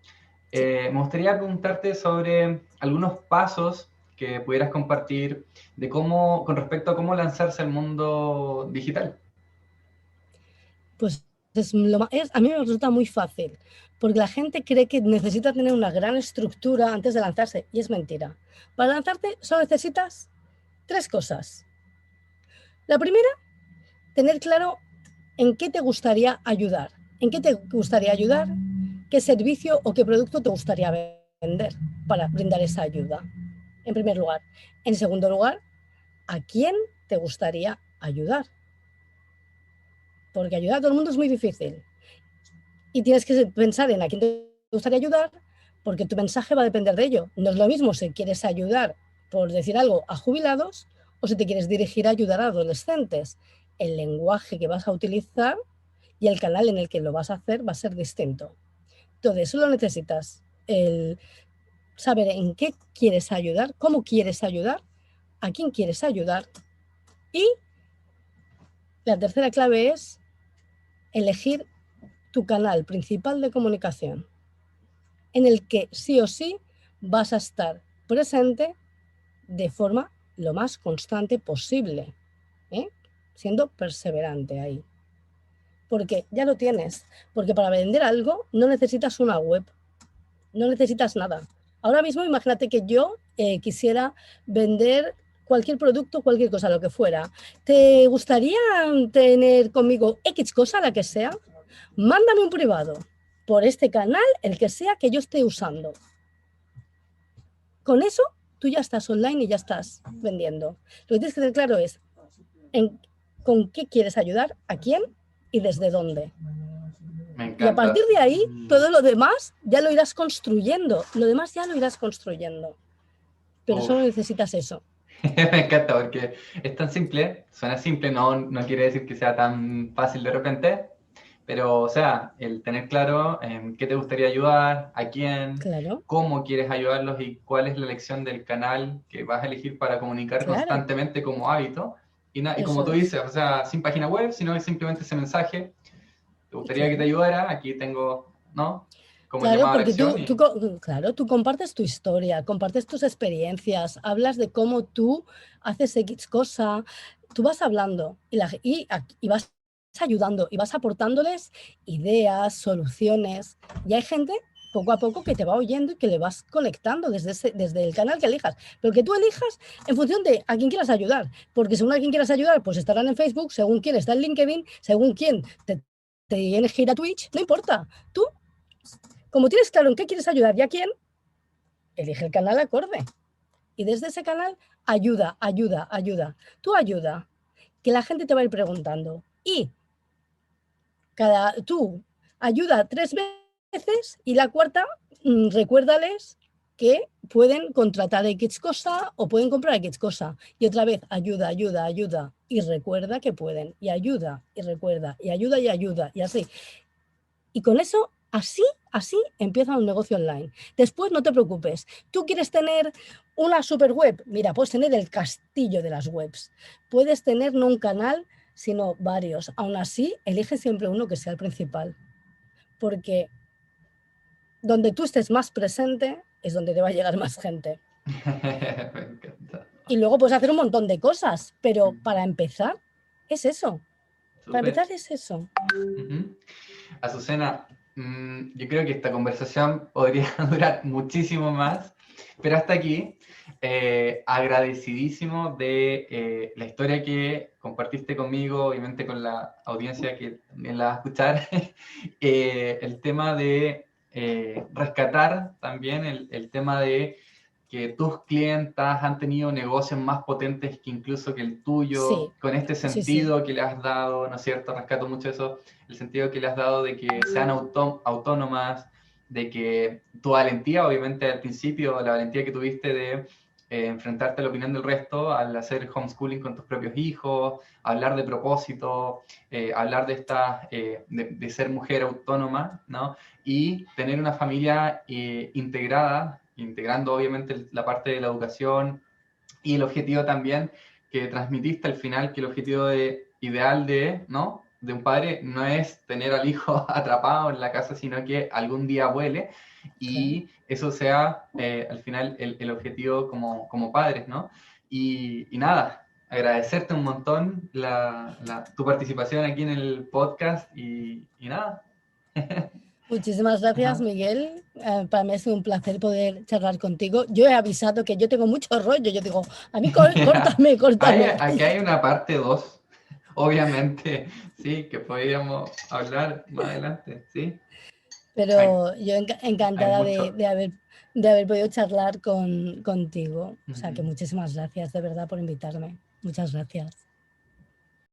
[SPEAKER 2] Sí.
[SPEAKER 1] me gustaría preguntarte sobre algunos pasos que pudieras compartir de cómo, con respecto a cómo lanzarse al mundo digital.
[SPEAKER 2] Pues a mí me resulta muy fácil, porque la gente cree que necesita tener una gran estructura antes de lanzarse, y es mentira. Para lanzarte solo necesitas 3 cosas. La primera, tener claro en qué te gustaría ayudar. ¿En qué te gustaría ayudar? qué servicio o qué producto te gustaría vender para brindar esa ayuda, en primer lugar. En segundo lugar, ¿a quién te gustaría ayudar? Porque ayudar a todo el mundo es muy difícil. Y tienes que pensar en a quién te gustaría ayudar, porque tu mensaje va a depender de ello. No es lo mismo si quieres ayudar, por decir algo, a jubilados o si te quieres dirigir a ayudar a adolescentes. El lenguaje que vas a utilizar y el canal en el que lo vas a hacer va a ser distinto. Entonces, solo necesitas el saber en qué quieres ayudar, cómo quieres ayudar, a quién quieres ayudar. Y la tercera clave es elegir tu canal principal de comunicación, en el que sí o sí vas a estar presente de forma lo más constante posible, ¿eh? Siendo perseverante ahí. Porque ya lo tienes, porque para vender algo no necesitas una web, no necesitas nada. Ahora mismo imagínate que yo quisiera vender cualquier producto, cualquier cosa, lo que fuera. ¿Te gustaría tener conmigo X cosa, la que sea? Mándame un privado por este canal, el que sea que yo esté usando. Con eso tú ya estás online y ya estás vendiendo. Lo que tienes que tener claro es con qué quieres ayudar, a quién y desde dónde.
[SPEAKER 1] Me
[SPEAKER 2] Y a partir
[SPEAKER 1] encanta.
[SPEAKER 2] de ahí, todo lo demás ya lo irás construyendo. Lo demás ya lo irás construyendo. Pero solo
[SPEAKER 1] Uf.
[SPEAKER 2] necesitas eso.
[SPEAKER 1] Me encanta porque es tan simple, suena simple, no quiere decir que sea tan fácil de repente, pero o sea, el tener claro en qué te gustaría ayudar, a quién,
[SPEAKER 2] Claro,
[SPEAKER 1] cómo quieres ayudarlos y cuál es la elección del canal que vas a elegir para comunicar
[SPEAKER 2] claro.
[SPEAKER 1] constantemente como hábito. Y como
[SPEAKER 2] Eso
[SPEAKER 1] tú
[SPEAKER 2] es.
[SPEAKER 1] dices, o sea, sin página web, sino que simplemente ese mensaje, te gustaría que te
[SPEAKER 2] Claro.
[SPEAKER 1] ayudara, aquí tengo, ¿no? Como el
[SPEAKER 2] Claro,
[SPEAKER 1] llamado a la
[SPEAKER 2] porque
[SPEAKER 1] acción y
[SPEAKER 2] claro, tú compartes tu historia, compartes tus experiencias, hablas de cómo tú haces X cosa, tú vas hablando y vas ayudando y vas aportándoles ideas, soluciones. Y hay gente poco a poco que te va oyendo y que le vas conectando desde el canal que elijas, pero que tú elijas en función de a quién quieras ayudar, porque según a quién quieras ayudar, pues estarán en Facebook, según quién está en LinkedIn, según quién te tienes que ir a Twitch, no importa. Tú, como tienes claro en qué quieres ayudar y a quién, elige el canal acorde. Y desde ese canal, ayuda, ayuda, ayuda. Tú ayuda, que la gente te va a ir preguntando. Y tú ayuda 3 veces y la cuarta, recuérdales que pueden contratar X cosa o pueden comprar X cosa. Y otra vez, ayuda, ayuda, ayuda. Y recuerda que pueden. Y ayuda, y recuerda. Y ayuda, y ayuda. Y así. Y con eso, así empieza un negocio online. Después no te preocupes. ¿Tú quieres tener una super web? Mira, puedes tener el castillo de las webs. Puedes tener no un canal, sino varios. Aún así, elige siempre uno que sea el principal. Porque donde tú estés más presente es donde te va a llegar más gente.
[SPEAKER 1] me encanta.
[SPEAKER 2] Y luego puedes hacer un montón de cosas, pero para empezar es eso. Para
[SPEAKER 1] Súper.
[SPEAKER 2] empezar es eso.
[SPEAKER 1] Uh-huh. Azucena, yo creo que esta conversación podría durar muchísimo más, pero hasta aquí. Agradecidísimo de la historia que compartiste conmigo, obviamente con la audiencia que también la va a escuchar. El tema de rescatar también el tema de que tus clientas han tenido negocios más potentes que incluso que el tuyo,
[SPEAKER 2] Sí,
[SPEAKER 1] con este
[SPEAKER 2] sí, sí.
[SPEAKER 1] sentido que le has dado, ¿no es cierto? Rescato mucho eso, el sentido que le has dado de que sean autónomas, de que tu valentía, obviamente al principio, la valentía que tuviste de enfrentarte a la opinión del resto al hacer homeschooling con tus propios hijos, hablar de propósito, hablar de, de ser mujer autónoma, ¿no? Y tener una familia integrada, integrando obviamente la parte de la educación y el objetivo también que transmitiste al final, que el objetivo ideal de, ¿no? De un padre no es tener al hijo atrapado en la casa, sino que algún día vuele
[SPEAKER 2] Claro.
[SPEAKER 1] y eso sea al final el objetivo como padres, ¿no? Y nada, agradecerte un montón tu participación aquí en el podcast y nada.
[SPEAKER 2] Muchísimas gracias,
[SPEAKER 1] Ajá.
[SPEAKER 2] Miguel. Para mí es un placer poder charlar contigo. Yo he avisado que yo tengo mucho rollo. Yo digo, a mí córtame, córtame.
[SPEAKER 1] Aquí hay una parte 2 obviamente, sí, que podríamos hablar más adelante, ¿sí?
[SPEAKER 2] Pero yo
[SPEAKER 1] Hay
[SPEAKER 2] encantada
[SPEAKER 1] mucho.
[SPEAKER 2] de haber podido charlar contigo. O sea, que
[SPEAKER 1] Ujú.
[SPEAKER 2] muchísimas gracias de verdad por invitarme. Muchas gracias.